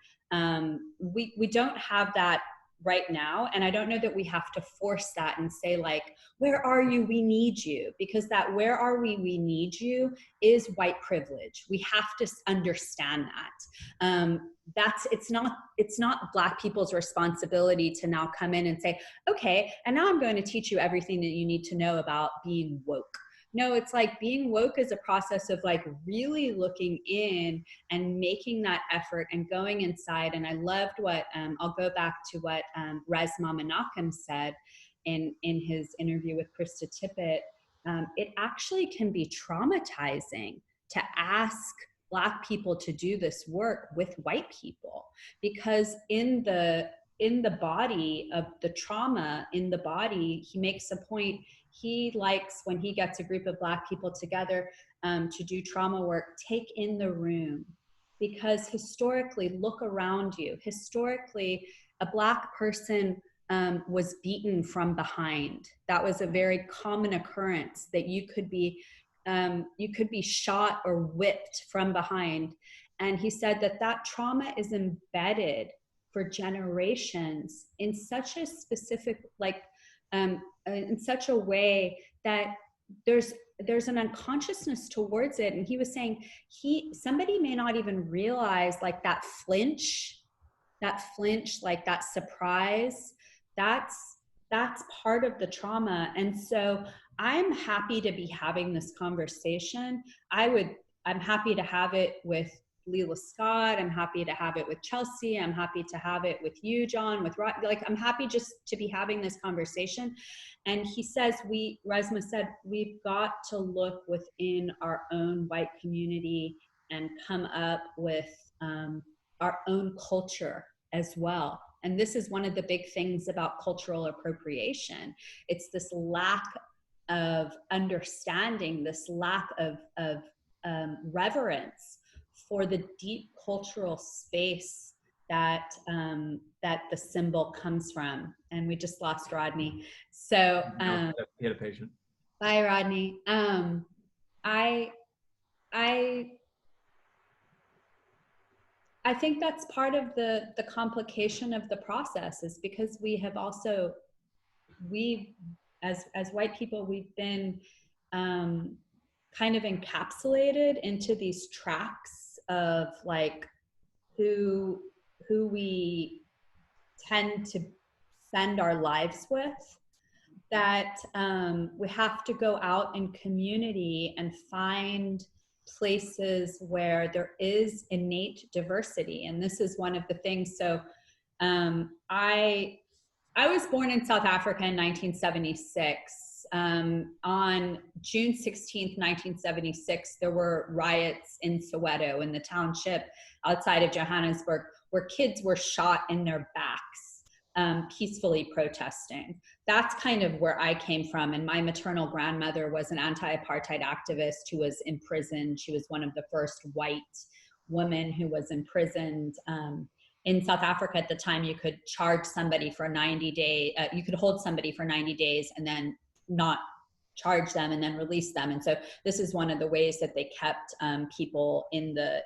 We don't have that right now. And I don't know that we have to force that and say, like, where are you? We need you. Because that where are we need you is white privilege. We have to understand that. It's not Black people's responsibility to now come in and say, okay, and now I'm going to teach you everything that you need to know about being woke. No, it's like being woke is a process of like really looking in and making that effort and going inside. And I loved what, I'll go back to what Resmaa Menakem said in his interview with Krista Tippett. It actually can be traumatizing to ask Black people to do this work with white people, because in the body of the trauma in the body, he makes a point. He likes, when he gets a group of Black people together to do trauma work, take in the room, because historically, look around you. Historically, a Black person was beaten from behind. That was a very common occurrence, that you could be shot or whipped from behind. And he said that trauma is embedded for generations in such a specific, like, in such a way that there's an unconsciousness towards it. And he was saying somebody may not even realize, like, that flinch, like that surprise, that's part of the trauma. And so I'm happy to be having this conversation. I'm happy to have it with Leela Scott. I'm happy to have it with Chelsea. I'm happy to have it with you, John, with Rod. Like, I'm happy just to be having this conversation. And he says, Resmaa said, we've got to look within our own white community and come up with our own culture as well. And this is one of the big things about cultural appropriation. It's this lack of understanding, this lack of reverence for the deep cultural space that the symbol comes from. And we just lost Rodney. So he had a patient. Bye, Rodney. I think that's part of the complication of the process, is because as white people, we've been kind of encapsulated into these tracks of like who we tend to spend our lives with, that we have to go out in community and find places where there is innate diversity. And this is one of the things. So I was born in South Africa in 1976. On June 16th, 1976, there were riots in Soweto, in the township outside of Johannesburg, where kids were shot in their backs, peacefully protesting. That's kind of where I came from. And my maternal grandmother was an anti-apartheid activist who was imprisoned. She was one of the first white women who was imprisoned. In South Africa at the time, you could charge somebody for 90 days. You could hold somebody for 90 days and then not charge them and then release them. And so this is one of the ways that they kept people in the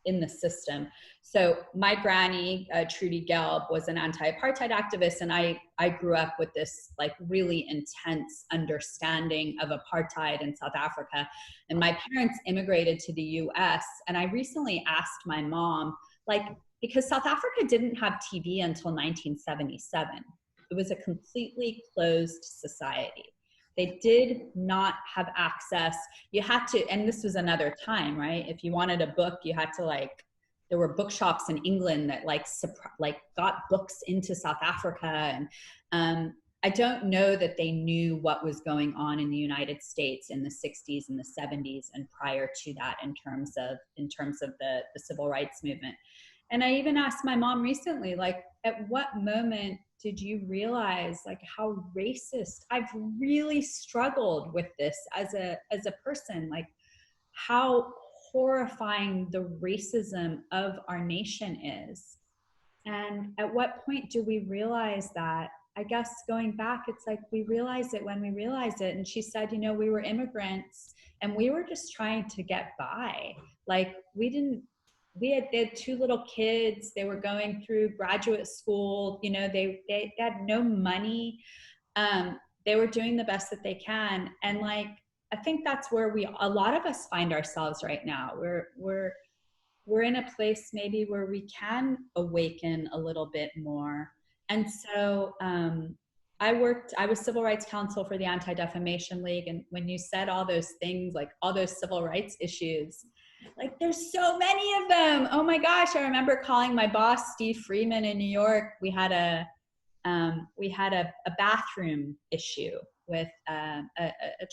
in the system. So my granny, Trudy Gelb, was an anti-apartheid activist, and I grew up with this like really intense understanding of apartheid in South Africa. And my parents immigrated to the US, and I recently asked my mom, like, because South Africa didn't have TV until 1977. It was a completely closed society. They did not have access. You had to, and this was another time, right? If you wanted a book, you had to like, there were bookshops in England that like got books into South Africa. And I don't know that they knew what was going on in the United States in the 60s and the 70s and prior to that in terms of the civil rights movement. And I even asked my mom recently, like, at what moment did you realize like how racist? I've really struggled with this as a person, like how horrifying the racism of our nation is. And at what point do we realize that? I guess going back, it's like we realize it when we realize it. And she said, you know, we were immigrants and we were just trying to get by. Like they had two little kids. They were going through graduate school. You know, they had no money. They were doing the best that they can. And like, I think that's where a lot of us find ourselves right now. We're in a place maybe where we can awaken a little bit more. And so I was civil rights counsel for the Anti-Defamation League. And when you said all those things, like all those civil rights issues, like there's so many of them. Oh my gosh. I remember calling my boss, Steve Freeman in New York. We had a bathroom issue with a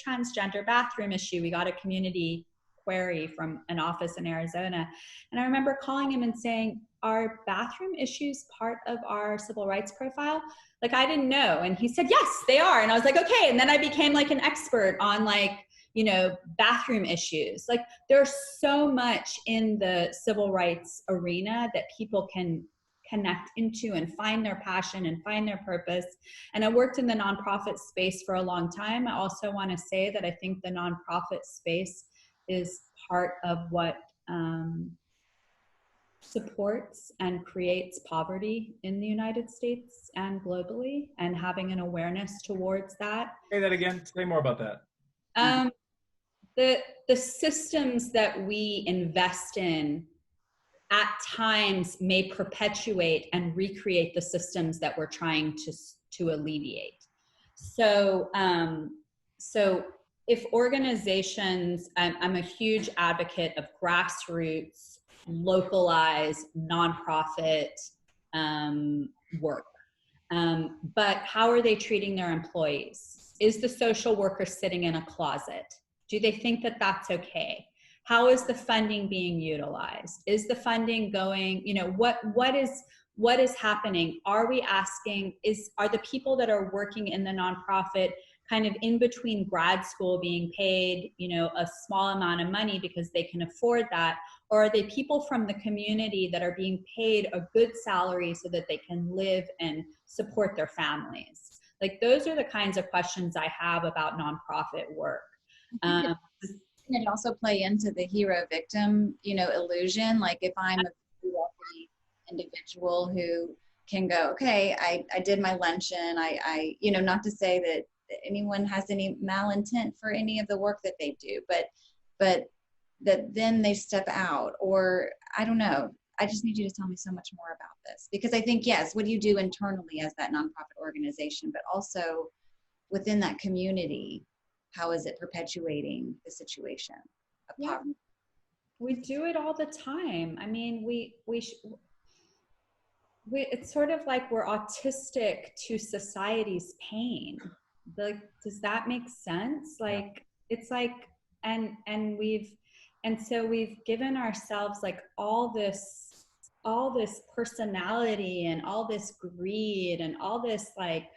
transgender bathroom issue. We got a community query from an office in Arizona. And I remember calling him and saying, are bathroom issues part of our civil rights profile? Like, I didn't know. And he said, yes, they are. And I was like, okay. And then I became like an expert on like, you know, bathroom issues. Like there's so much in the civil rights arena that people can connect into and find their passion and find their purpose. And I worked in the nonprofit space for a long time. I also want to say that I think the nonprofit space is part of what supports and creates poverty in the United States and globally, and having an awareness towards that. Say that again. Say more about that. The systems that we invest in at times may perpetuate and recreate the systems that we're trying to alleviate. So, if organizations, I'm a huge advocate of grassroots, localized, nonprofit work. But how are they treating their employees? Is the social worker sitting in a closet? Do they think that that's okay? How is the funding being utilized? Is the funding going, you know, what is happening? Are we asking, are the people that are working in the nonprofit kind of in between grad school being paid, you know, a small amount of money because they can afford that? Or are they people from the community that are being paid a good salary so that they can live and support their families? Like those are the kinds of questions I have about nonprofit work. It also play into the hero victim, you know, illusion. Like if I'm a wealthy individual who can go, okay, I did my luncheon. I, you know, not to say that anyone has any malintent for any of the work that they do, but that then they step out, or I don't know. I just need you to tell me so much more about this, because I think, yes, what do you do internally as that nonprofit organization, but also within that community? How is it perpetuating the situation of poverty? We do it all the time. I mean, it's sort of like we're autistic to society's pain. Like, does that make sense? Like, it's like, so we've given ourselves like all this personality and all this greed and all this like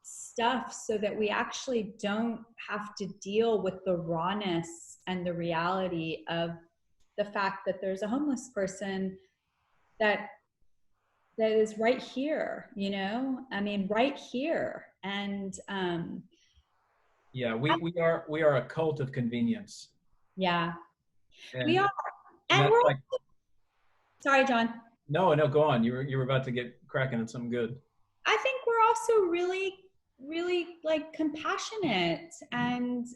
stuff so that we actually don't have to deal with the rawness and the reality of the fact that there's a homeless person that is right here, you know, I mean, right here. And yeah, we are a cult of convenience. Yeah, And we are. and And that's we're like, Sorry, John. No, go on. You were about to get cracking on something good. I think we're also really, really like compassionate and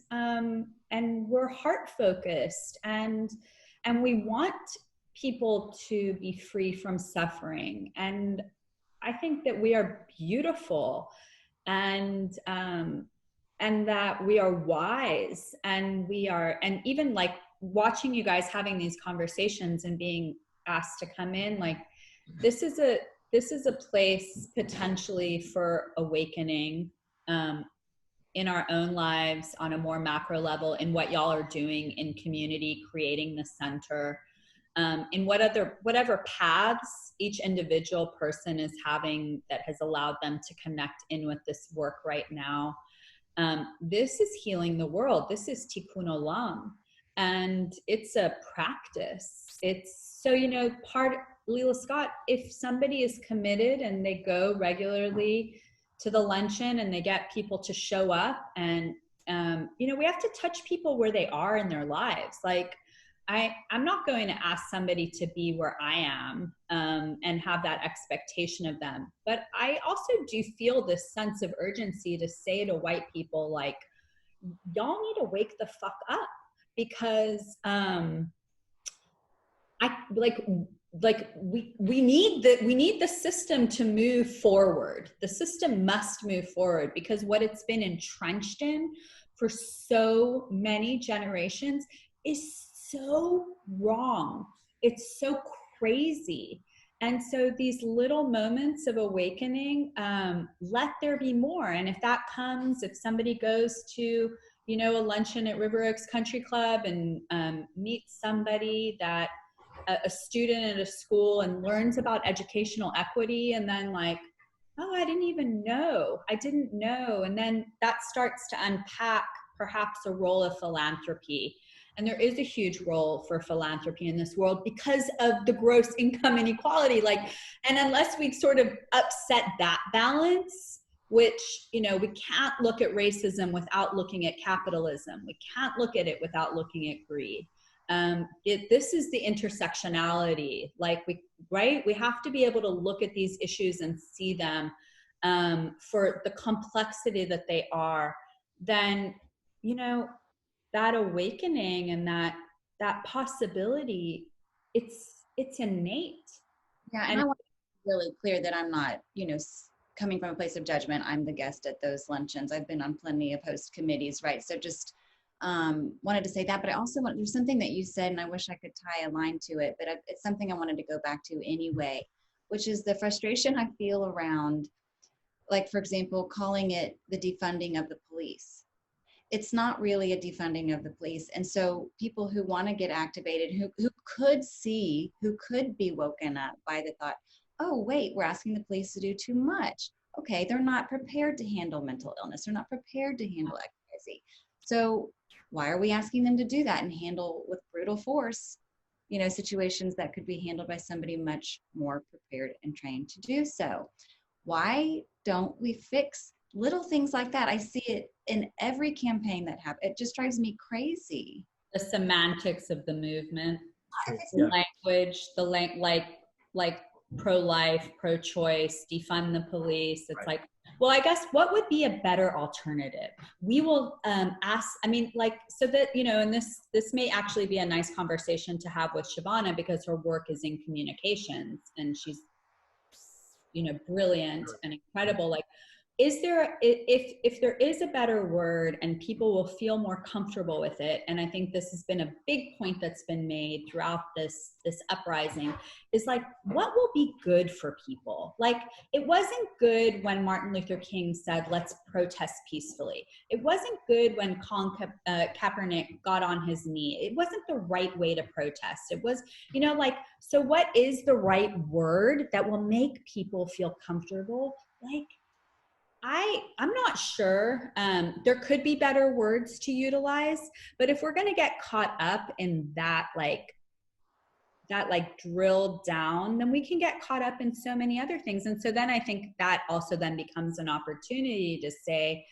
we're heart focused and we want people to be free from suffering. And I think that we are beautiful and that we are wise and even like watching you guys having these conversations and being asked to come in, like this is a place potentially for awakening in our own lives on a more macro level, in what y'all are doing in community, creating the center, in whatever paths each individual person is having that has allowed them to connect in with this work right now. This is healing the world. This is tikkun olam. And it's a practice. It's so, Leela Scott, if somebody is committed and they go regularly to the luncheon and they get people to show up and, we have to touch people where they are in their lives. Like, I'm not going to ask somebody to be where I am and have that expectation of them. But I also do feel this sense of urgency to say to white people, like, y'all need to wake the fuck up, because we need the system to move forward. The system must move forward, because what it's been entrenched in for so many generations is so wrong. It's so crazy. And so these little moments of awakening, let there be more. And if that comes, if somebody goes to, a luncheon at River Oaks Country Club and meets somebody that a student at a school and learns about educational equity, and then like, oh, I didn't know. And then that starts to unpack perhaps a role of philanthropy. And there is a huge role for philanthropy in this world because of the gross income inequality. And unless we sort of upset that balance, which, we can't look at racism without looking at capitalism. We can't look at it without looking at greed. This is the intersectionality. We have to be able to look at these issues and see them for the complexity that they are. Then, that awakening and that possibility, it's innate. Yeah, and I want to be really clear that I'm not, coming from a place of judgment. I'm the guest at those luncheons. I've been on plenty of host committees, right? So just wanted to say that, but I also there's something that you said, and I wish I could tie a line to it, but it's something I wanted to go back to anyway, which is the frustration I feel around, like, for example, calling it the defunding of the police. It's not really a defunding of the police. And so people who want to get activated, who could be woken up by the thought, oh, wait, we're asking the police to do too much. Okay, they're not prepared to handle mental illness. They're not prepared to handle XYZ. So why are we asking them to do that and handle with brutal force, situations that could be handled by somebody much more prepared and trained to do so? Why don't we fix little things like that? I see it in every campaign that happens. It just drives me crazy. The semantics of the movement, Yeah. language, like pro-life, pro-choice, defund the police. It's right. Well, I guess what would be a better alternative? We will ask, so that, and this may actually be a nice conversation to have with Shabana, because her work is in communications and she's, brilliant and incredible. Is there, if there is a better word and people will feel more comfortable with it, and I think this has been a big point that's been made throughout this uprising, is what will be good for people? It wasn't good when Martin Luther King said, let's protest peacefully. It wasn't good when Colin Kaepernick got on his knee. It wasn't the right way to protest. It was, so what is the right word that will make people feel comfortable? I'm not sure. There could be better words to utilize, but if we're going to get caught up in that drilled down, then we can get caught up in so many other things. And so then I think that also then becomes an opportunity to say,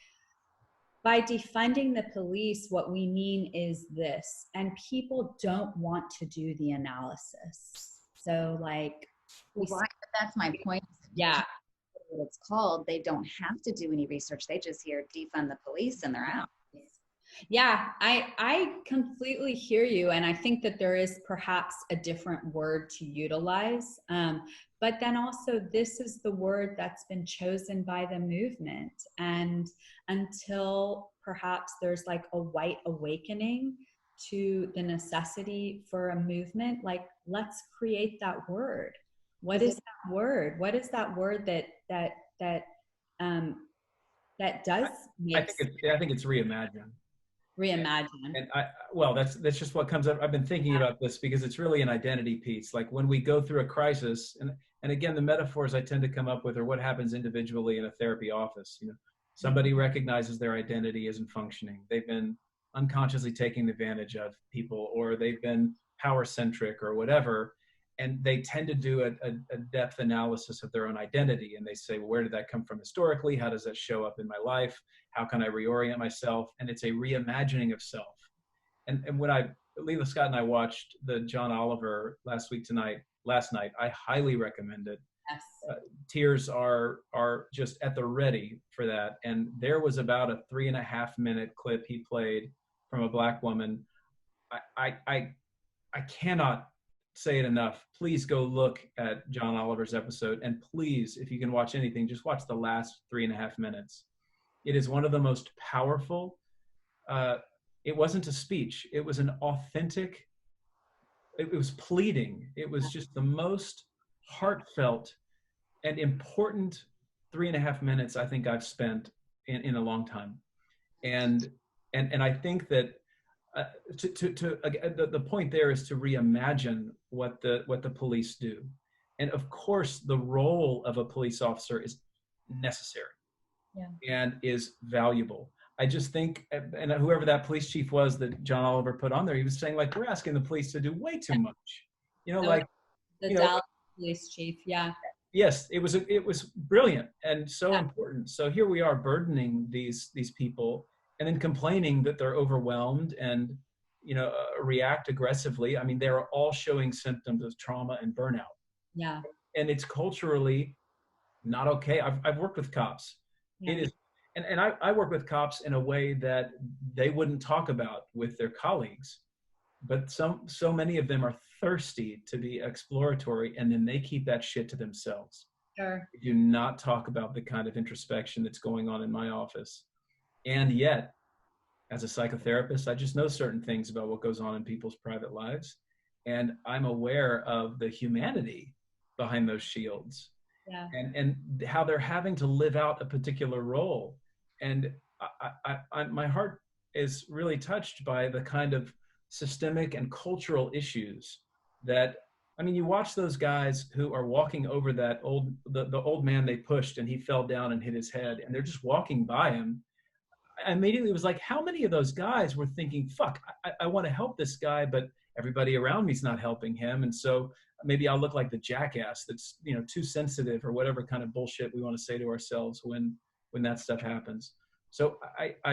by defunding the police, what we mean is this, and people don't want to do the analysis. So like, Well, right, but that's my point. yeah, What it's called, they don't have to do any research. They just hear defund the police and they're out. yeah, I completely hear you. And I think that there is perhaps a different word to utilize. But then also, this is the word that's been chosen by the movement. And until perhaps there's like a white awakening to the necessity for a movement, like, let's create that word. What is that word? What is that word that does make I think it's reimagine. reimagine? And well, that's just what comes up. I've been thinking about this because it's really an identity piece. Like when we go through a crisis, and again, the metaphors I tend to come up with are what happens individually in a therapy office. You know, somebody recognizes their identity isn't functioning. They've been unconsciously taking advantage of people, or they've been power centric or whatever. And they tend to do a depth analysis of their own identity. And they say, well, where did that come from historically? How does that show up in my life? How can I reorient myself? And it's a reimagining of self. And when Leila Scott and I watched the John Oliver last night, I highly recommend it. Yes. Tears are just at the ready for that. And there was about a 3.5-minute clip he played from a Black woman. I cannot say it enough. Please go look at John Oliver's episode, and please, if you can watch anything, just watch the last 3.5 minutes. It is one of the most powerful. It wasn't a speech. It was an authentic. It was pleading. It was just the most heartfelt and important 3.5 minutes I think I've spent in a long time. And I think that the point there is to reimagine what the police do. And of course, the role of a police officer is necessary, and is valuable. I just think, and whoever that police chief was that John Oliver put on there, he was saying, like, we're asking the police to do way too much. You know, like the Dallas police chief. Yeah. Yes, it was brilliant and so important. So here we are burdening these people, and then complaining that they're overwhelmed and, you know, react aggressively. I mean, they're all showing symptoms of trauma and burnout. Yeah. And it's culturally not okay. I've worked with cops. Yeah. It is, and I work with cops in a way that they wouldn't talk about with their colleagues. But so many of them are thirsty to be exploratory, and then they keep that shit to themselves. Sure. They do not talk about the kind of introspection that's going on in my office. And yet, as a psychotherapist, I just know certain things about what goes on in people's private lives. And I'm aware of the humanity behind those shields. Yeah. And how they're having to live out a particular role. And my heart is really touched by the kind of systemic and cultural issues that, I mean, you watch those guys who are walking over that the old man they pushed and he fell down and hit his head, and they're just walking by him. I immediately was like, how many of those guys were thinking, fuck, I want to help this guy, but everybody around me's not helping him. And so maybe I'll look like the jackass that's, you know, too sensitive, or whatever kind of bullshit we want to say to ourselves when that stuff happens. So I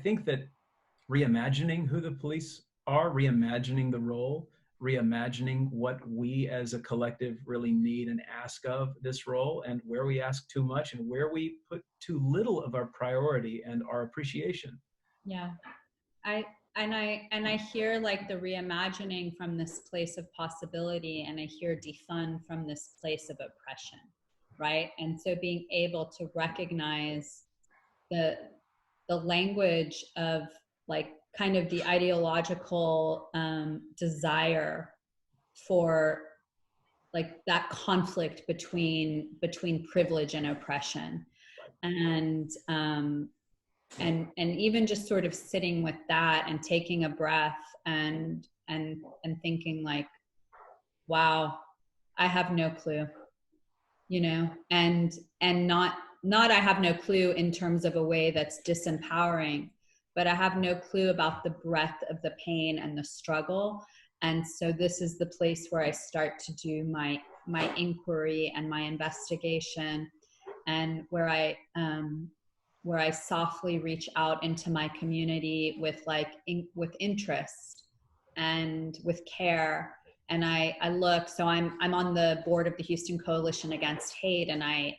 think that reimagining who the police are, reimagining the role, reimagining what we as a collective really need and ask of this role, and where we ask too much and where we put too little of our priority and our appreciation. Yeah. I hear like the reimagining from this place of possibility, and I hear defund from this place of oppression, right? And so being able to recognize the language of like kind of the ideological desire for like that conflict between privilege and oppression, and even just sort of sitting with that and taking a breath and thinking like, wow, I have no clue, you know, and not I have no clue in terms of a way that's disempowering, but I have no clue about the breadth of the pain and the struggle. And so this is the place where I start to do my inquiry and my investigation, and where I softly reach out into my community with like with interest and with care, I look, so I'm on the board of the Houston Coalition Against Hate, and I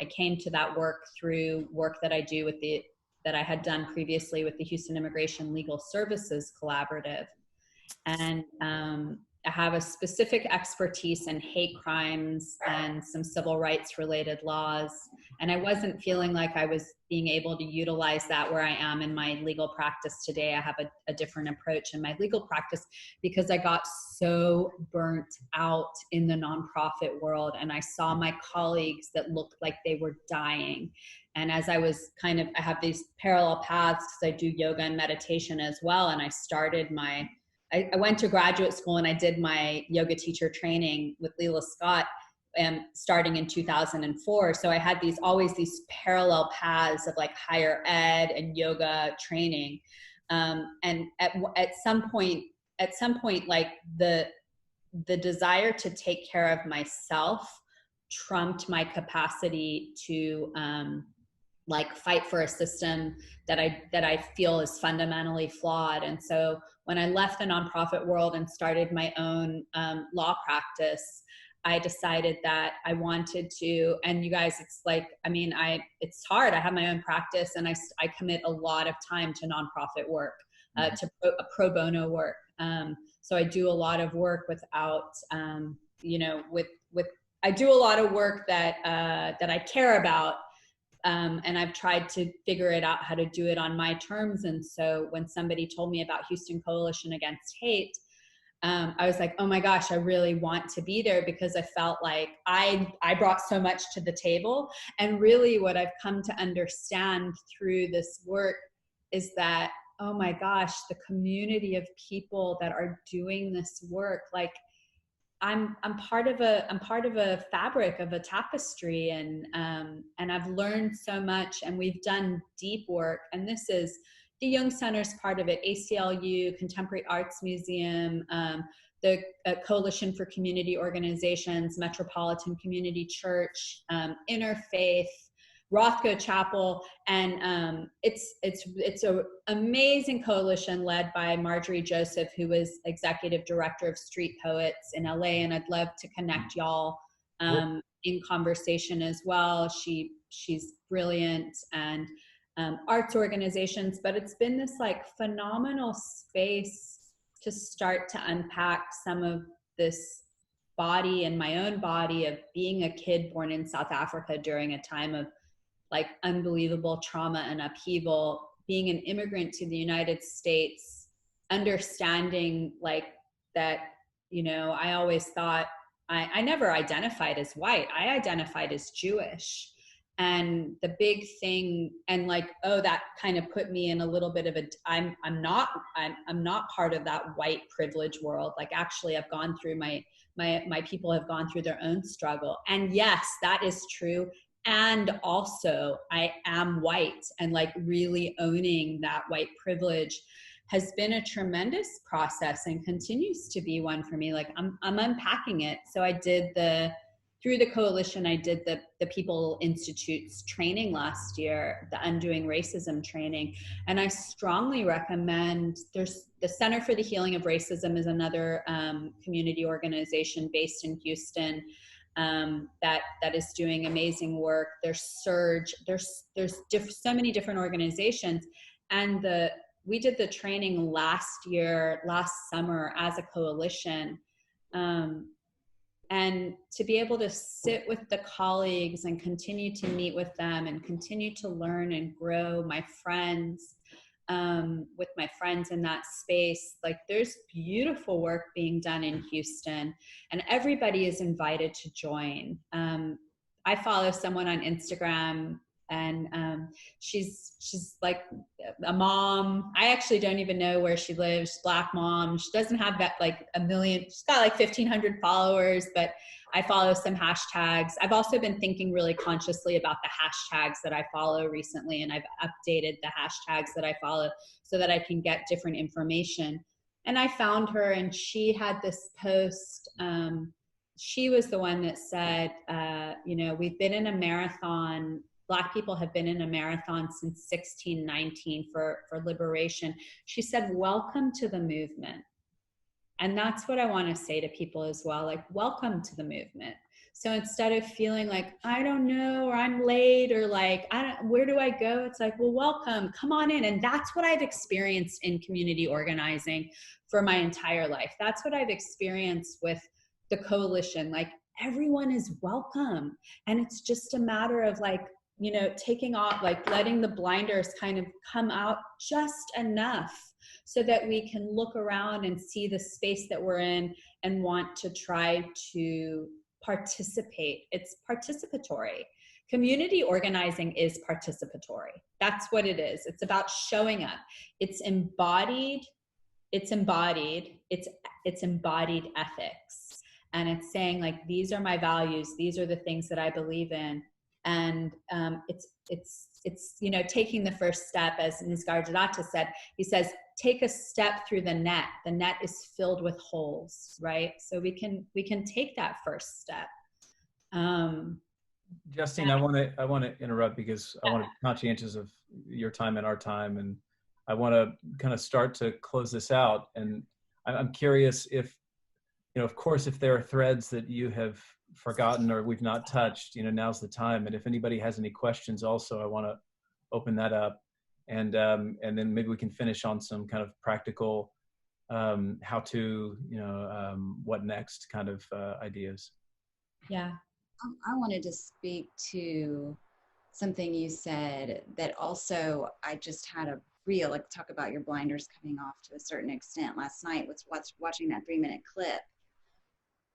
came to that work through work that I do with that I had done previously with the Houston Immigration Legal Services Collaborative. And I have a specific expertise in hate crimes and some civil rights related laws. And I wasn't feeling like I was being able to utilize that where I am in my legal practice today. I have a different approach in my legal practice because I got so burnt out in the nonprofit world, and I saw my colleagues that looked like they were dying. And as I was I have these parallel paths because I do yoga and meditation as well. And I started I went to graduate school and I did my yoga teacher training with Leela Scott starting in 2004. So I had always these parallel paths of like higher ed and yoga training. And at some point, like the desire to take care of myself trumped my capacity to like fight for a system that I feel is fundamentally flawed. And so when I left the nonprofit world and started my own law practice, I decided that I wanted to, and you guys, it's like, I mean, it's hard. I have my own practice, and I commit a lot of time to nonprofit work, to pro bono work. So I do a lot of work without, I do a lot of work that I care about. And I've tried to figure it out how to do it on my terms. And so when somebody told me about Houston Coalition Against Hate, I was like, oh my gosh, I really want to be there, because I felt like I brought so much to the table. And really what I've come to understand through this work is that, oh my gosh, the community of people that are doing this work, like I'm part of a fabric of a tapestry, and I've learned so much, and we've done deep work. And this is the Jung Center's part of it, ACLU, Contemporary Arts Museum, the Coalition for Community Organizations, Metropolitan Community Church, Interfaith, Rothko Chapel, and it's an amazing coalition led by Marjorie Joseph, who is executive director of Street Poets in LA, and I'd love to connect y'all in conversation as well. She's brilliant, and arts organizations, but it's been this like phenomenal space to start to unpack some of this body and my own body of being a kid born in South Africa during a time of like unbelievable trauma and upheaval, being an immigrant to the United States, understanding like that, I always thought I never identified as white. I identified as Jewish. And the big thing, and like, oh, that kind of put me in a little bit of I'm not part of that white privilege world. Like actually I've gone through my people have gone through their own struggle. And yes, that is true. And also I am white, and like really owning that white privilege has been a tremendous process and continues to be one for me. Like I'm unpacking it. So through the coalition, I did the People Institute's training last year, the Undoing Racism training. And I strongly recommend, there's the Center for the Healing of Racism is another community organization based in Houston that is doing amazing work. There's Surge, there's so many different organizations. And we did the training last summer as a coalition. And to be able to sit with the colleagues and continue to meet with them and continue to learn and grow with my friends in that space, like there's beautiful work being done in Houston, and everybody is invited to join. I follow someone on Instagram, and she's like a mom. I actually don't even know where she lives. Black mom. She doesn't have that like a million. She's got like 1,500 followers, but I follow some hashtags. I've also been thinking really consciously about the hashtags that I follow recently, and I've updated the hashtags that I follow so that I can get different information. And I found her, and she had this post. She was the one that said, we've been in a marathon. Black people have been in a marathon since 1619 for liberation. She said, welcome to the movement. And that's what I want to say to people as well, like, welcome to the movement. So instead of feeling like, I don't know, or I'm late, or like, where do I go? It's like, well, welcome, come on in. And that's what I've experienced in community organizing for my entire life. That's what I've experienced with the coalition. Like, everyone is welcome. And it's just a matter of like, you know, taking off, like letting the blinders kind of come out just enough so that we can look around and see the space that we're in and want to try to participate. It's participatory. Community organizing is participatory. That's what it is. It's about showing up. It's embodied ethics. And it's saying like, these are my values. These are the things that I believe in. And it's you know, taking the first step, as Nisargadatta said. He says, take a step through the net. The net is filled with holes, right? So we can take that first step. Justine, I want to interrupt because I want to be conscientious of your time and our time, and I want to kind of start to close this out. And I'm curious if, you know, of course, if there are threads that you have forgotten or we've not touched, you know, now's the time. And if anybody has any questions also, I want to open that up. And then maybe we can finish on some kind of practical how to, you know, what next kind of ideas. Yeah. I wanted to speak to something you said that also I just had a real, like, talk about your blinders coming off to a certain extent. Last night was watching that 3-minute clip.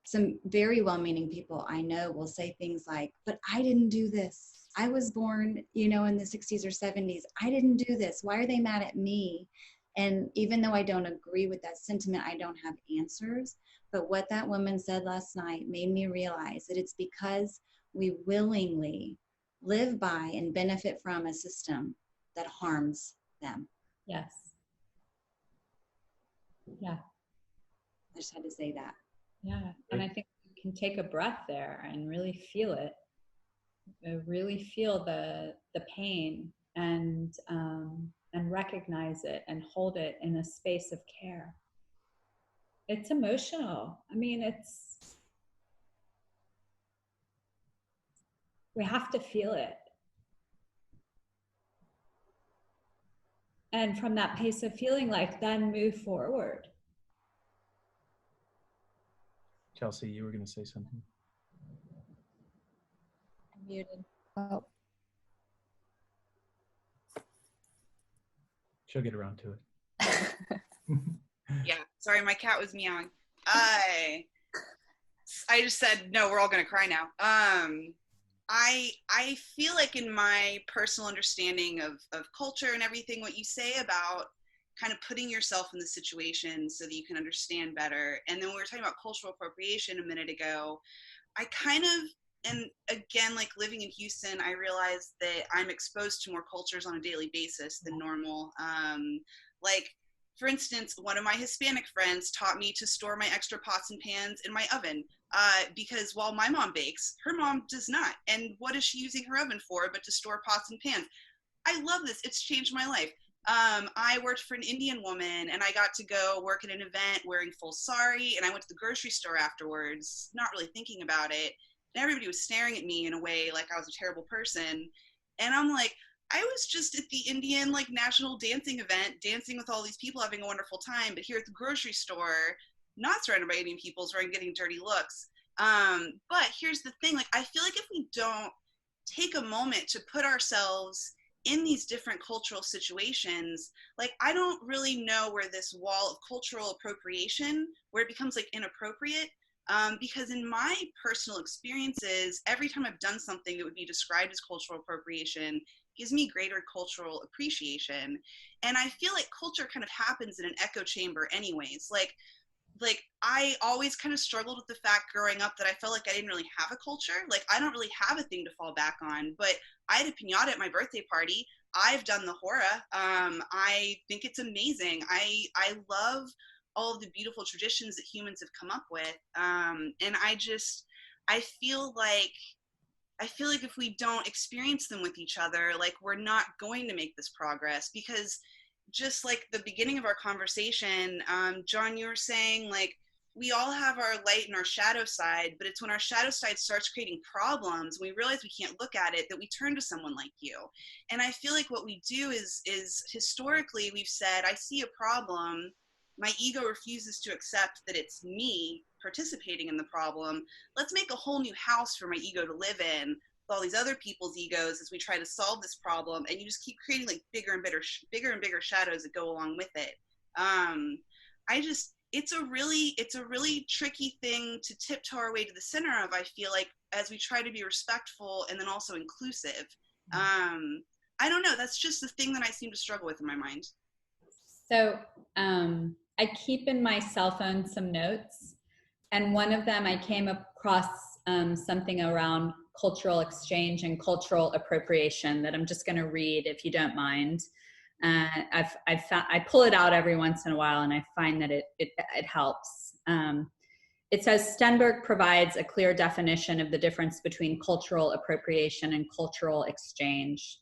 Some very well-meaning people I know will say things like, but I didn't do this. I was born, you know, in the 60s or 70s. I didn't do this. Why are they mad at me? And even though I don't agree with that sentiment, I don't have answers. But what that woman said last night made me realize that it's because we willingly live by and benefit from a system that harms them. Yes. Yeah. I just had to say that. Yeah. And I think you can take a breath there and really feel it. Really feel the pain and recognize it and hold it in a space of care. It's emotional. I mean, we have to feel it. And from that place of feeling, like, then move forward. Chelsea, you were going to say something. I'm muted. Oh, She'll get around to it. Yeah, sorry, my cat was meowing. I just said, no, we're all gonna cry now. I feel like in my personal understanding of culture and everything, what you say about kind of putting yourself in the situation so that you can understand better. And then we were talking about cultural appropriation a minute ago. I kind of, and again, like living in Houston, I realized that I'm exposed to more cultures on a daily basis than normal. Like, for instance, one of my Hispanic friends taught me to store my extra pots and pans in my oven because while my mom bakes, her mom does not. And what is she using her oven for but to store pots and pans? I love this. It's changed my life. I worked for an Indian woman and I got to go work at an event wearing full sari, and I went to the grocery store afterwards, not really thinking about it. And everybody was staring at me in a way like I was a terrible person. And I'm like, I was just at the Indian like national dancing event, dancing with all these people, having a wonderful time. But here at the grocery store, not surrounded by Indian people, where I'm getting dirty looks. But here's the thing, like, I feel like if we don't take a moment to put ourselves in these different cultural situations, like, I don't really know where this wall of cultural appropriation, where it becomes like inappropriate. Because in my personal experiences, every time I've done something that would be described as cultural appropriation, gives me greater cultural appreciation. And I feel like culture kind of happens in an echo chamber anyways. Like I always kind of struggled with the fact growing up that I felt like I didn't really have a culture. Like, I don't really have a thing to fall back on, but I had a piñata at my birthday party. I've done the hora. I think it's amazing. I love all of the beautiful traditions that humans have come up with. And I feel like if we don't experience them with each other, like, we're not going to make this progress, because just like the beginning of our conversation, John, you were saying like, we all have our light and our shadow side, but it's when our shadow side starts creating problems, we realize we can't look at it, that we turn to someone like you. And I feel like what we do is historically we've said, I see a problem, my ego refuses to accept that it's me participating in the problem. Let's make a whole new house for my ego to live in with all these other people's egos as we try to solve this problem. And you just keep creating like bigger and bigger shadows that go along with it. It's a really tricky thing to tiptoe our way to the center of, I feel like, as we try to be respectful and then also inclusive. I don't know, that's just the thing that I seem to struggle with in my mind. So I keep in my cell phone some notes, and one of them I came across something around cultural exchange and cultural appropriation that I'm just going to read, if you don't mind. I pull it out every once in a while, and I find that it helps. It says, Stenberg provides a clear definition of the difference between cultural appropriation and cultural exchange.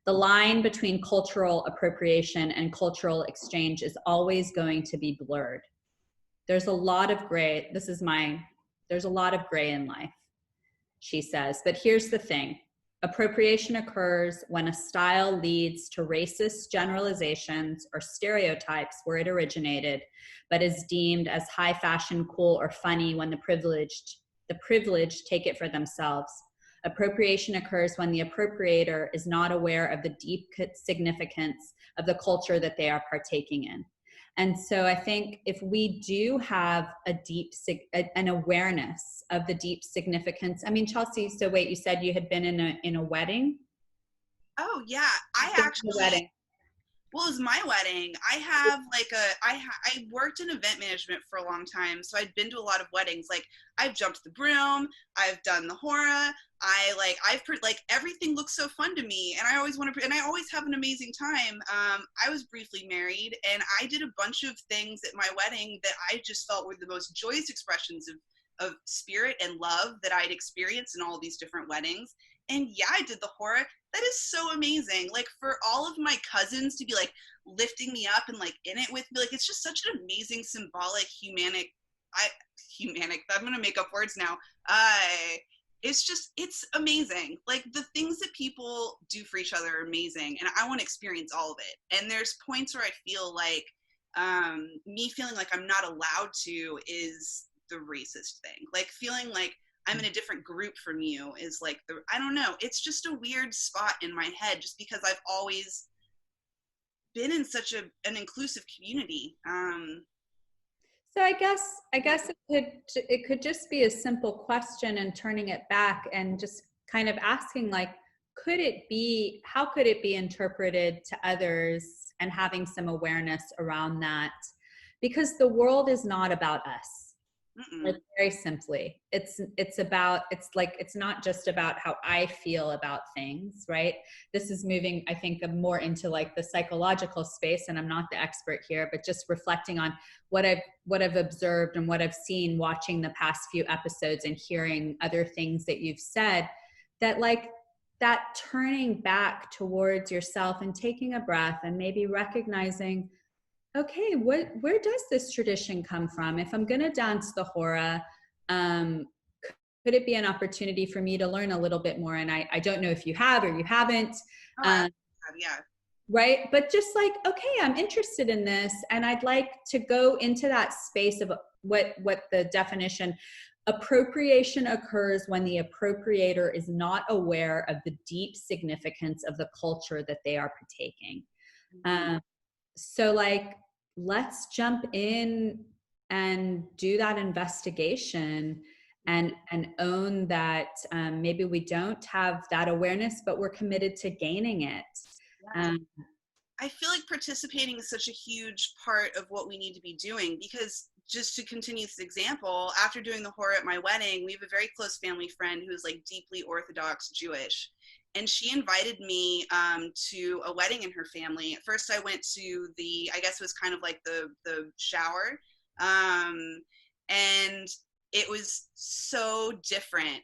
The line between cultural appropriation and cultural exchange is always going to be blurred. There's a lot of gray. There's a lot of gray in life, she says. But here's the thing. Appropriation occurs when a style leads to racist generalizations or stereotypes where it originated, but is deemed as high fashion, cool, or funny when the privileged take it for themselves. Appropriation occurs when the appropriator is not aware of the deep significance of the culture that they are partaking in. And so I think if we do have an awareness of the deep significance, I mean, Chelsea, so wait, you said you had been in a wedding? Oh yeah, wedding. Well, it was my wedding. I have I worked in event management for a long time, so I'd been to a lot of weddings. Like, I've jumped the broom, I've done the hora, everything looks so fun to me, and I always have an amazing time. I was briefly married, and I did a bunch of things at my wedding that I just felt were the most joyous expressions of spirit and love that I'd experienced in all of these different weddings. And yeah, I did the hora. That is so amazing. Like, for all of my cousins to be like lifting me up and like in it with me, like, it's just such an amazing, symbolic, humanic, I'm gonna make up words now. It's amazing. Like, the things that people do for each other are amazing, and I want to experience all of it. And there's points where I feel like me feeling like I'm not allowed to is the racist thing. Like, feeling like I'm in a different group from you is like I don't know. It's just a weird spot in my head, just because I've always been in such an inclusive community. So I guess it could just be a simple question, and turning it back and just kind of asking, like, how could it be interpreted to others, and having some awareness around that, because the world is not about us. Like, very simply, it's not just about how I feel about things, right? This is moving, I think, more into like the psychological space, and I'm not the expert here, but just reflecting on what I've observed and what I've seen watching the past few episodes and hearing other things that you've said, that like that turning back towards yourself and taking a breath and maybe recognizing, okay, where does this tradition come from? If I'm going to dance the hora, could it be an opportunity for me to learn a little bit more? And I don't know if you have or you haven't. Yeah. Right. But just like, okay, I'm interested in this, and I'd like to go into that space of what the definition. Appropriation occurs when the appropriator is not aware of the deep significance of the culture that they are partaking. So like, let's jump in and do that investigation and own that maybe we don't have that awareness, but we're committed to gaining it. I feel like participating is such a huge part of what we need to be doing, because just to continue this example, after doing the hora at my wedding, we have a very close family friend who's like deeply Orthodox Jewish. And she invited me to a wedding in her family. At first I went to I guess it was kind of like the shower. And it was so different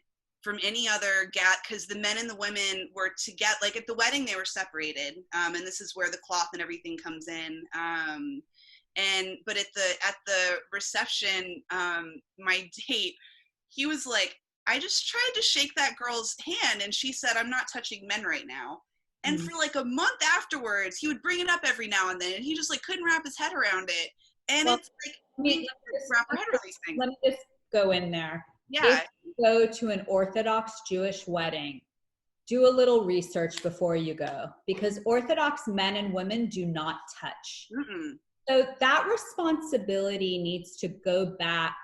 from any other because the men and the women were together. Like at the wedding, they were separated, and this is where the cloth and everything comes in. But at the reception, my date, he was like, I just tried to shake that girl's hand, and she said, I'm not touching men right now. And for like a month afterwards, he would bring it up every now and then, and he just like couldn't wrap his head around it. And it's like, wrap our head around these things. Let me just go in there. Yeah. If you go to an Orthodox Jewish wedding, do a little research before you go, because Orthodox men and women do not touch. So that responsibility needs to go back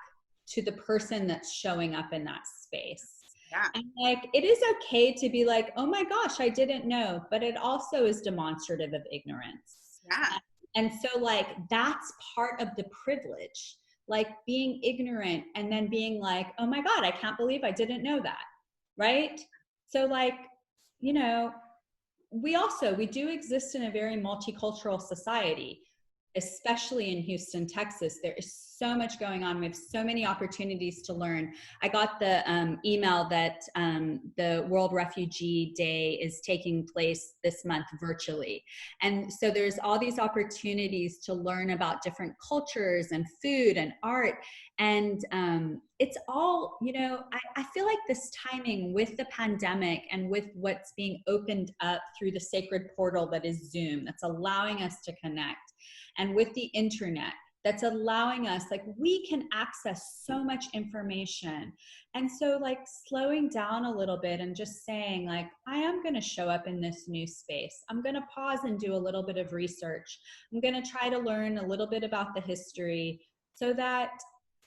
to the person that's showing up in that space. Yeah. And like, it is okay to be like, oh my gosh, I didn't know, but it also is demonstrative of ignorance. Yeah. And so like, that's part of the privilege, like being ignorant and then being like, oh my God, I can't believe I didn't know that. Right. So like, you know, we do exist in a very multicultural society, especially in Houston, Texas. There is so much going on. We have so many opportunities to learn. I got the email that the World Refugee Day is taking place this month virtually. And so there's all these opportunities to learn about different cultures and food and art. And it's all, you know, I feel like this timing with the pandemic and with what's being opened up through the sacred portal that is Zoom, that's allowing us to connect, and with the internet, that's allowing us, like, we can access so much information. And so like slowing down a little bit and just saying like, I am going to show up in this new space. I'm going to pause and do a little bit of research. I'm going to try to learn a little bit about the history so that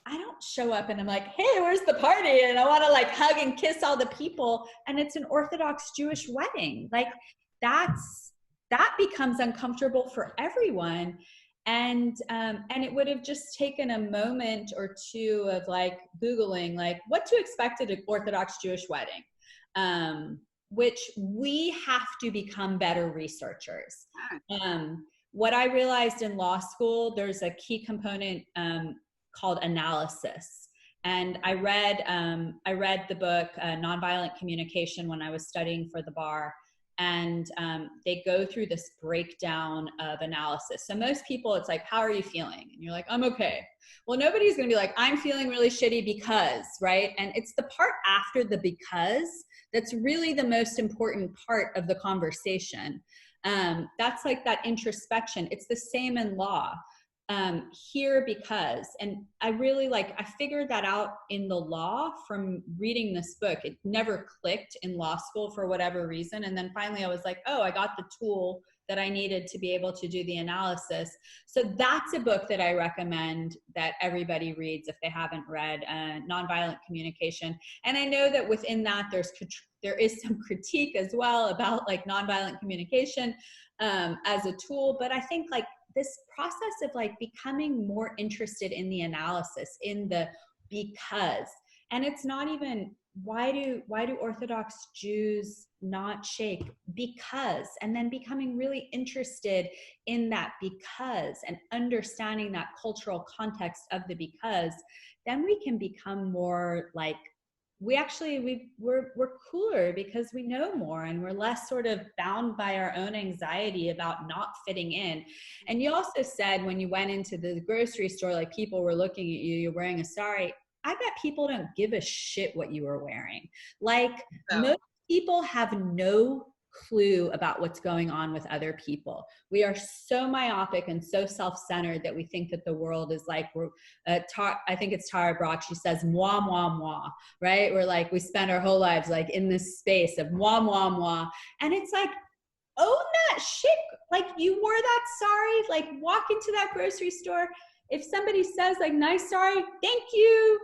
I don't show up and I'm like, hey, where's the party? And I want to like hug and kiss all the people. And it's an Orthodox Jewish wedding. Like that becomes uncomfortable for everyone. And it would have just taken a moment or two of like Googling, like what to expect at an Orthodox Jewish wedding, which we have to become better researchers. What I realized in law school, there's a key component called analysis. And I read the book Nonviolent Communication when I was studying for the bar. And they go through this breakdown of analysis. So most people, it's like, how are you feeling? And you're like, I'm okay. Well, nobody's gonna be like, I'm feeling really shitty because, right? And it's the part after the because that's really the most important part of the conversation. That's like that introspection. It's the same in law. Here because, and I really I figured that out in the law from reading this book. It never clicked in law school for whatever reason. And then finally I was like, oh, I got the tool that I needed to be able to do the analysis. So that's a book that I recommend that everybody reads if they haven't read, Nonviolent Communication. And I know that within that there is some critique as well about like nonviolent communication as a tool, but I think like this process of like becoming more interested in the analysis, in the because, and it's not even why do Orthodox Jews not shake? Because, and then becoming really interested in that because and understanding that cultural context of the because, then we can become more like, we're cooler because we know more and we're less sort of bound by our own anxiety about not fitting in. And you also said when you went into the grocery store, like people were looking at you, you're wearing a sari. I bet people don't give a shit what you were wearing. Like most people have no clue about what's going on with other people. We are so myopic and so self-centered that we think that the world is like, I think it's Tara Brach, she says, moi, moi, moi, right? We're like, we spend our whole lives like in this space of moi, moi, moi. And it's like, own that shit. Like you wore that sari, like walk into that grocery store. If somebody says like, nice sari, thank you.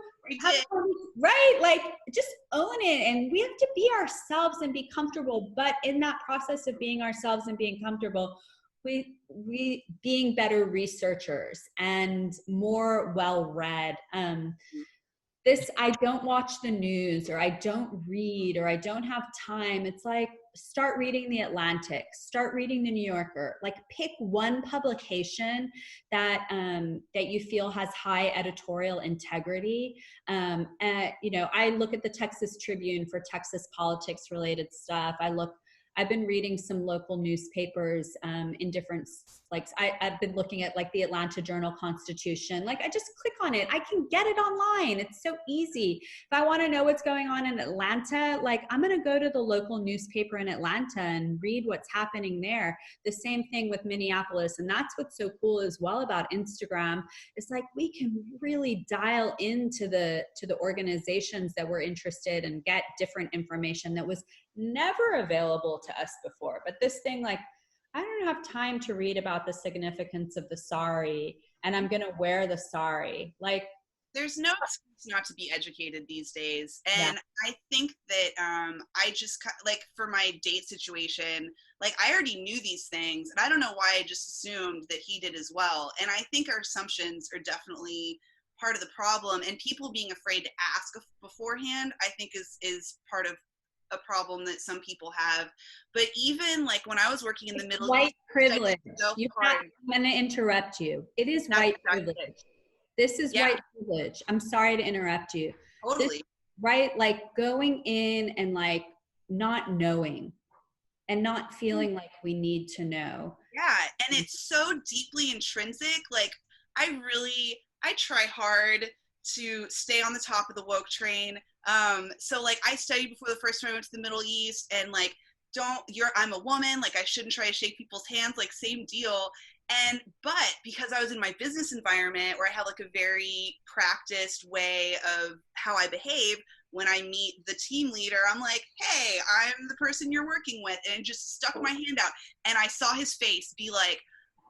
Right? Like just own it. And we have to be ourselves and be comfortable. But in that process of being ourselves and being comfortable, we being better researchers and more well-read. I don't watch the news, or I don't read, or I don't have time. It's like, start reading the Atlantic, start reading the New Yorker, like pick one publication that that you feel has high editorial integrity. And, you know, I look at the Texas Tribune for Texas politics related stuff. I've been reading some local newspapers in different, like I've been looking at like the Atlanta Journal-Constitution. Like I just click on it. I can get it online. It's so easy. If I want to know what's going on in Atlanta, like I'm going to go to the local newspaper in Atlanta and read what's happening there. The same thing with Minneapolis. And that's what's so cool as well about Instagram. It's like we can really dial into the organizations that we're interested in and get different information that was never available to us before. But this thing, like, I don't have time to read about the significance of the sari, and I'm going to wear the sari. Like, there's no excuse not to be educated these days. And yeah. I think that I just, like, for my date situation, like, I already knew these things, and I don't know why I just assumed that he did as well. And I think our assumptions are definitely part of the problem, and people being afraid to ask beforehand, I think is part of a problem that some people have. But even like when I was working in the Middle East, white privilege. I'm going to interrupt you. It is white privilege. This is white privilege. I'm sorry to interrupt you. Totally. Right? Like going in and like not knowing and not feeling like we need to know. Yeah. And it's so deeply intrinsic. Like I try hard to stay on the top of the woke train. So like I studied before the first time I went to the Middle East, and like, I'm a woman, like I shouldn't try to shake people's hands, like same deal. But because I was in my business environment where I had like a very practiced way of how I behave, when I meet the team leader, I'm like, hey, I'm the person you're working with, and just stuck my hand out. And I saw his face be like,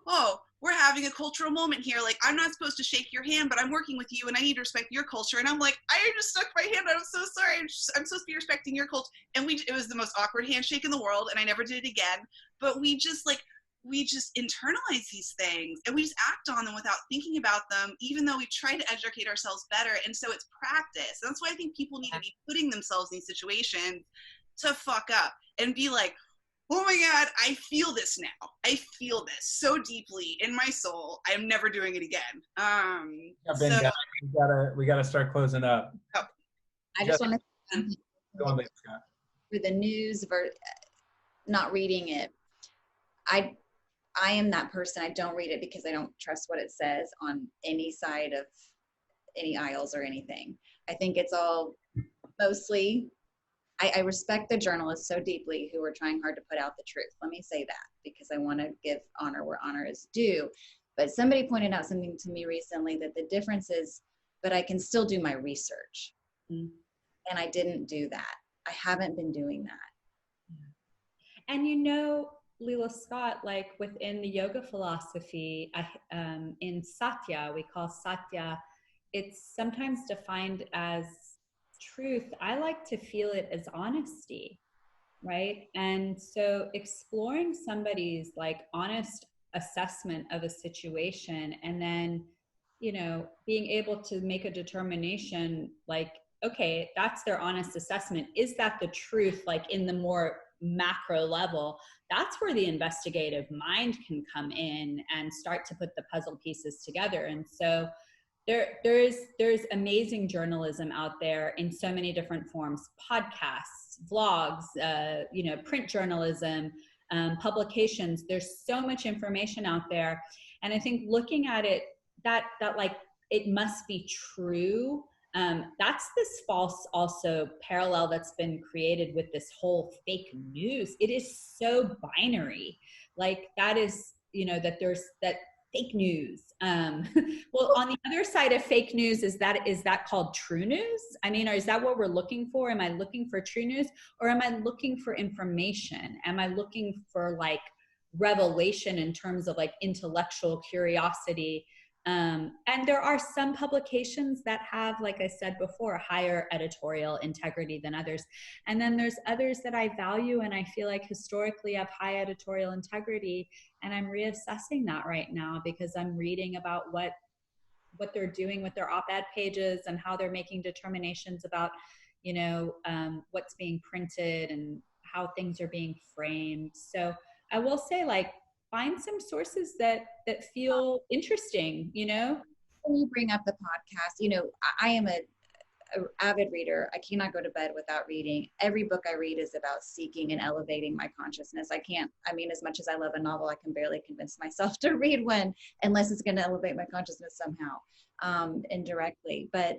oh, we're having a cultural moment here. Like, I'm not supposed to shake your hand, but I'm working with you and I need to respect your culture. And I'm like, I just stuck my hand out. I'm so sorry. I'm supposed to be respecting your culture. And it was the most awkward handshake in the world, and I never did it again. But we just internalize these things, and we just act on them without thinking about them, even though we try to educate ourselves better. And so it's practice. And that's why I think people need to be putting themselves in these situations to fuck up and be like, oh my God, I feel this now. I feel this so deeply in my soul. I'm never doing it again. We gotta start closing up. Oh. I just want to for the news, not reading it. I am that person. I don't read it because I don't trust what it says on any side of any aisles or anything. I think it's all mostly. I respect the journalists so deeply who are trying hard to put out the truth. Let me say that, because I want to give honor where honor is due. But somebody pointed out something to me recently, that the difference is, but I can still do my research. Mm-hmm. And I didn't do that. I haven't been doing that. And you know, Leela Scott, like within the yoga philosophy, in Satya, we call Satya, it's sometimes defined as truth. I like to feel it as honesty, right? And so exploring somebody's like honest assessment of a situation, and then, you know, being able to make a determination like, okay, that's their honest assessment. Is that the truth? Like in the more macro level, that's where the investigative mind can come in and start to put the puzzle pieces together. And so there's amazing journalism out there in so many different forms: podcasts, vlogs, you know, print journalism, publications. There's so much information out there, and I think looking at it, that like it must be true. That's this false also parallel that's been created with this whole fake news. It is so binary, like that is, you know, that there's that fake news. Well, on the other side of fake news, is that called true news? I mean, or is that what we're looking for? Am I looking for true news, or am I looking for information? Am I looking for like revelation in terms of like intellectual curiosity? And there are some publications that have, like I said before, higher editorial integrity than others. And then there's others that I value and I feel like historically have high editorial integrity. And I'm reassessing that right now because I'm reading about what what they're doing with their op-ed pages and how they're making determinations about, what's being printed and how things are being framed. So I will say, like, find some sources that feel interesting. When you bring up the podcast, I am a avid reader. I cannot go to bed without reading. Every book I read is about seeking and elevating my consciousness. As much as I love a novel, I can barely convince myself to read one unless it's going to elevate my consciousness somehow, indirectly. But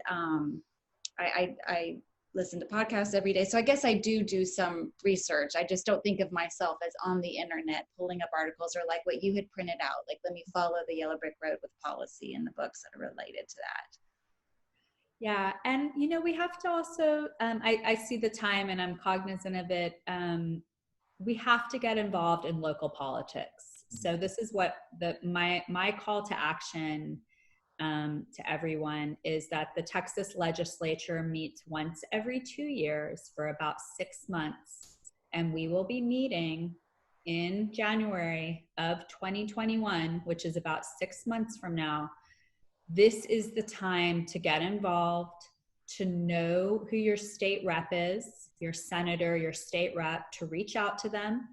I listen to podcasts every day. So I guess I do some research. I just don't think of myself as on the internet pulling up articles or like what you had printed out. Like, let me follow the yellow brick road with policy and the books that are related to that. Yeah. And, we have to also, I see the time and I'm cognizant of it. We have to get involved in local politics. So this is what my call to action to everyone is that the Texas legislature meets once every 2 years for about 6 months. And we will be meeting in January of 2021, which is about 6 months from now. This is the time to get involved, to know who your state rep is, your senator, your state rep, to reach out to them,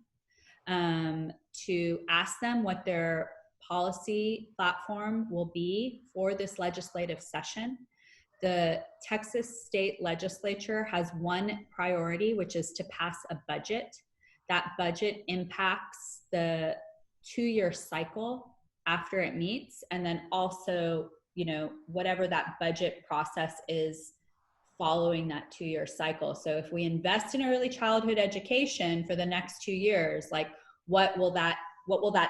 to ask them what their policy platform will be for this legislative session. The Texas state legislature has one priority, which is to pass a budget. That budget impacts the 2-year cycle after it meets, and then also, whatever that budget process is following that 2-year cycle. So if we invest in early childhood education for the next 2 years, like what will that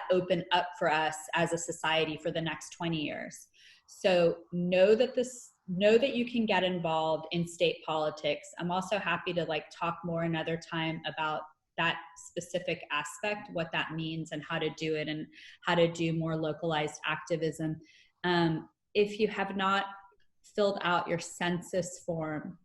open up for us as a society for the next 20 years? So know that you can get involved in state politics. I'm also happy to talk more another time about that specific aspect, what that means and how to do it and how to do more localized activism. If you have not filled out your census form,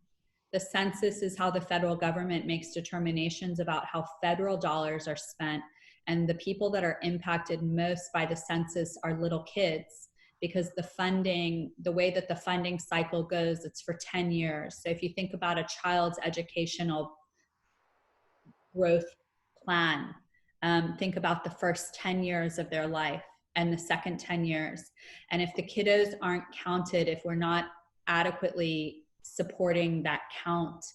the census is how the federal government makes determinations about how federal dollars are spent. And the people that are impacted most by the census are little kids, because the way that the funding cycle goes, it's for 10 years. So if you think about a child's educational growth plan, think about the first 10 years of their life and the second 10 years. And if the kiddos aren't counted, if we're not adequately supporting that count,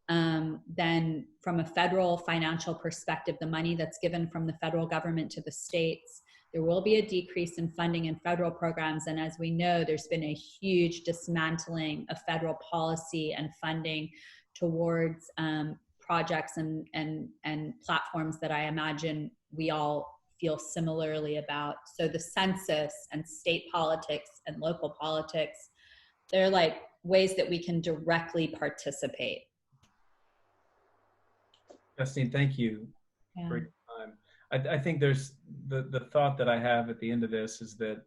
then from a federal financial perspective, the money that's given from the federal government to the states, there will be a decrease in funding in federal programs. And as we know, there's been a huge dismantling of federal policy and funding towards projects and platforms that I imagine we all feel similarly about. So the census and state politics and local politics, they're like ways that we can directly participate. Justine, thank you for your time. I think there's the thought that I have at the end of this is that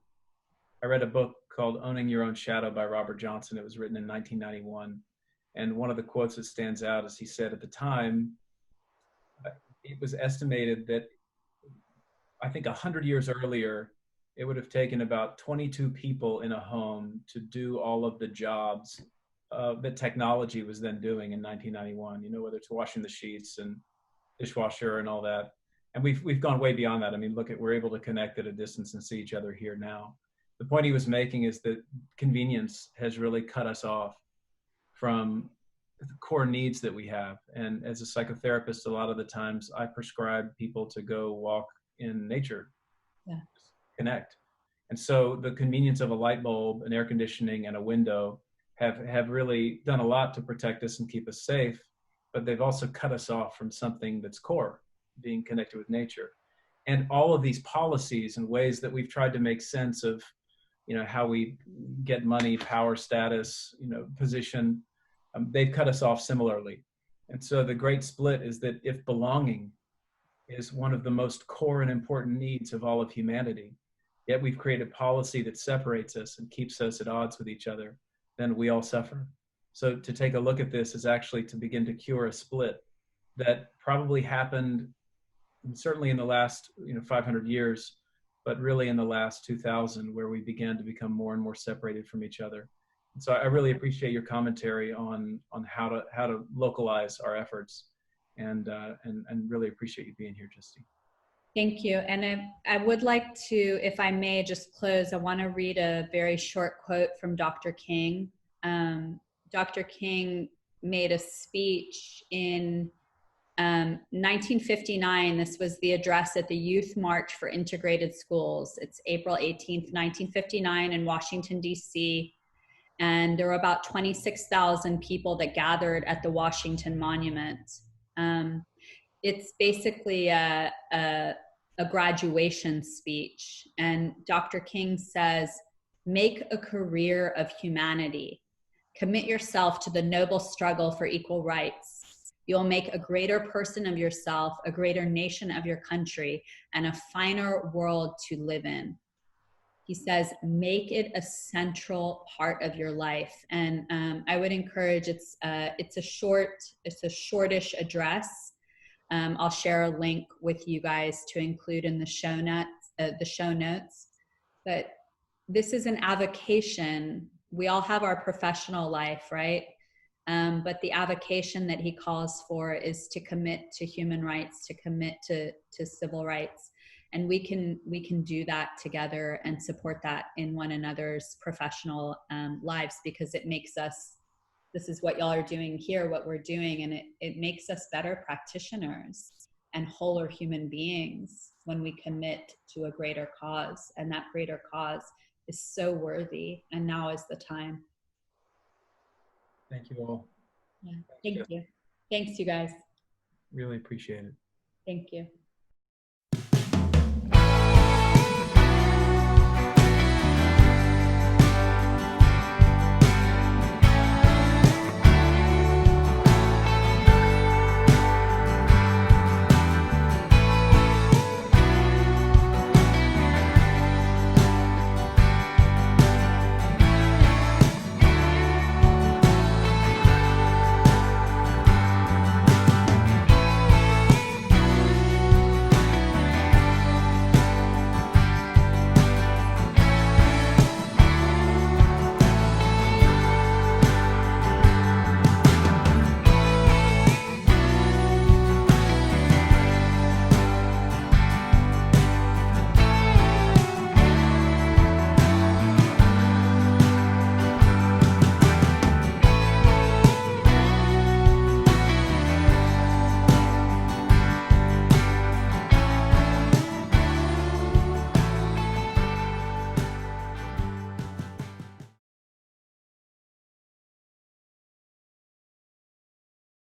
I read a book called Owning Your Own Shadow by Robert Johnson. It was written in 1991. And one of the quotes that stands out is he said at the time, it was estimated that I think 100 years earlier, it would have taken about 22 people in a home to do all of the jobs that technology was then doing in 1991, whether it's washing the sheets and dishwasher and all that. And we've gone way beyond that. I mean, we're able to connect at a distance and see each other here now. The point he was making is that convenience has really cut us off from the core needs that we have. And as a psychotherapist, a lot of the times I prescribe people to go walk in nature, connect. And so the convenience of a light bulb, an air conditioning, and a window have really done a lot to protect us and keep us safe, but they've also cut us off from something that's core, being connected with nature. And all of these policies and ways that we've tried to make sense of, how we get money, power, status, position, they've cut us off similarly. And so the great split is that if belonging is one of the most core and important needs of all of humanity, yet we've created policy that separates us and keeps us at odds with each other, then we all suffer. So to take a look at this is actually to begin to cure a split that probably happened certainly in the last 500 years, but really in the last 2000 where we began to become more and more separated from each other. And so I really appreciate your commentary on how to localize our efforts, and really appreciate you being here, Justine. Thank you. And I would like to, if I may, just close. I want to read a very short quote from Dr. King. Dr. King made a speech in 1959. This was the address at the Youth March for Integrated Schools. It's April 18th, 1959 in Washington, D.C. And there were about 26,000 people that gathered at the Washington Monument. It's basically a graduation speech. And Dr. King says, make a career of humanity. Commit yourself to the noble struggle for equal rights. You'll make a greater person of yourself, a greater nation of your country, and a finer world to live in. He says, make it a central part of your life. And I would encourage, it's a shortish address. I'll share a link with you guys to include in the show notes. But this is an avocation. We all have our professional life, right? But the avocation that he calls for is to commit to human rights, to commit to civil rights. And we can do that together and support that in one another's professional lives, because it makes us, this is what y'all are doing here, what we're doing, and it makes us better practitioners and wholer human beings when we commit to a greater cause. And that greater cause is so worthy, and now is the time. Thank you all. Yeah, thank you. Thanks, you guys. Really appreciate it. Thank you.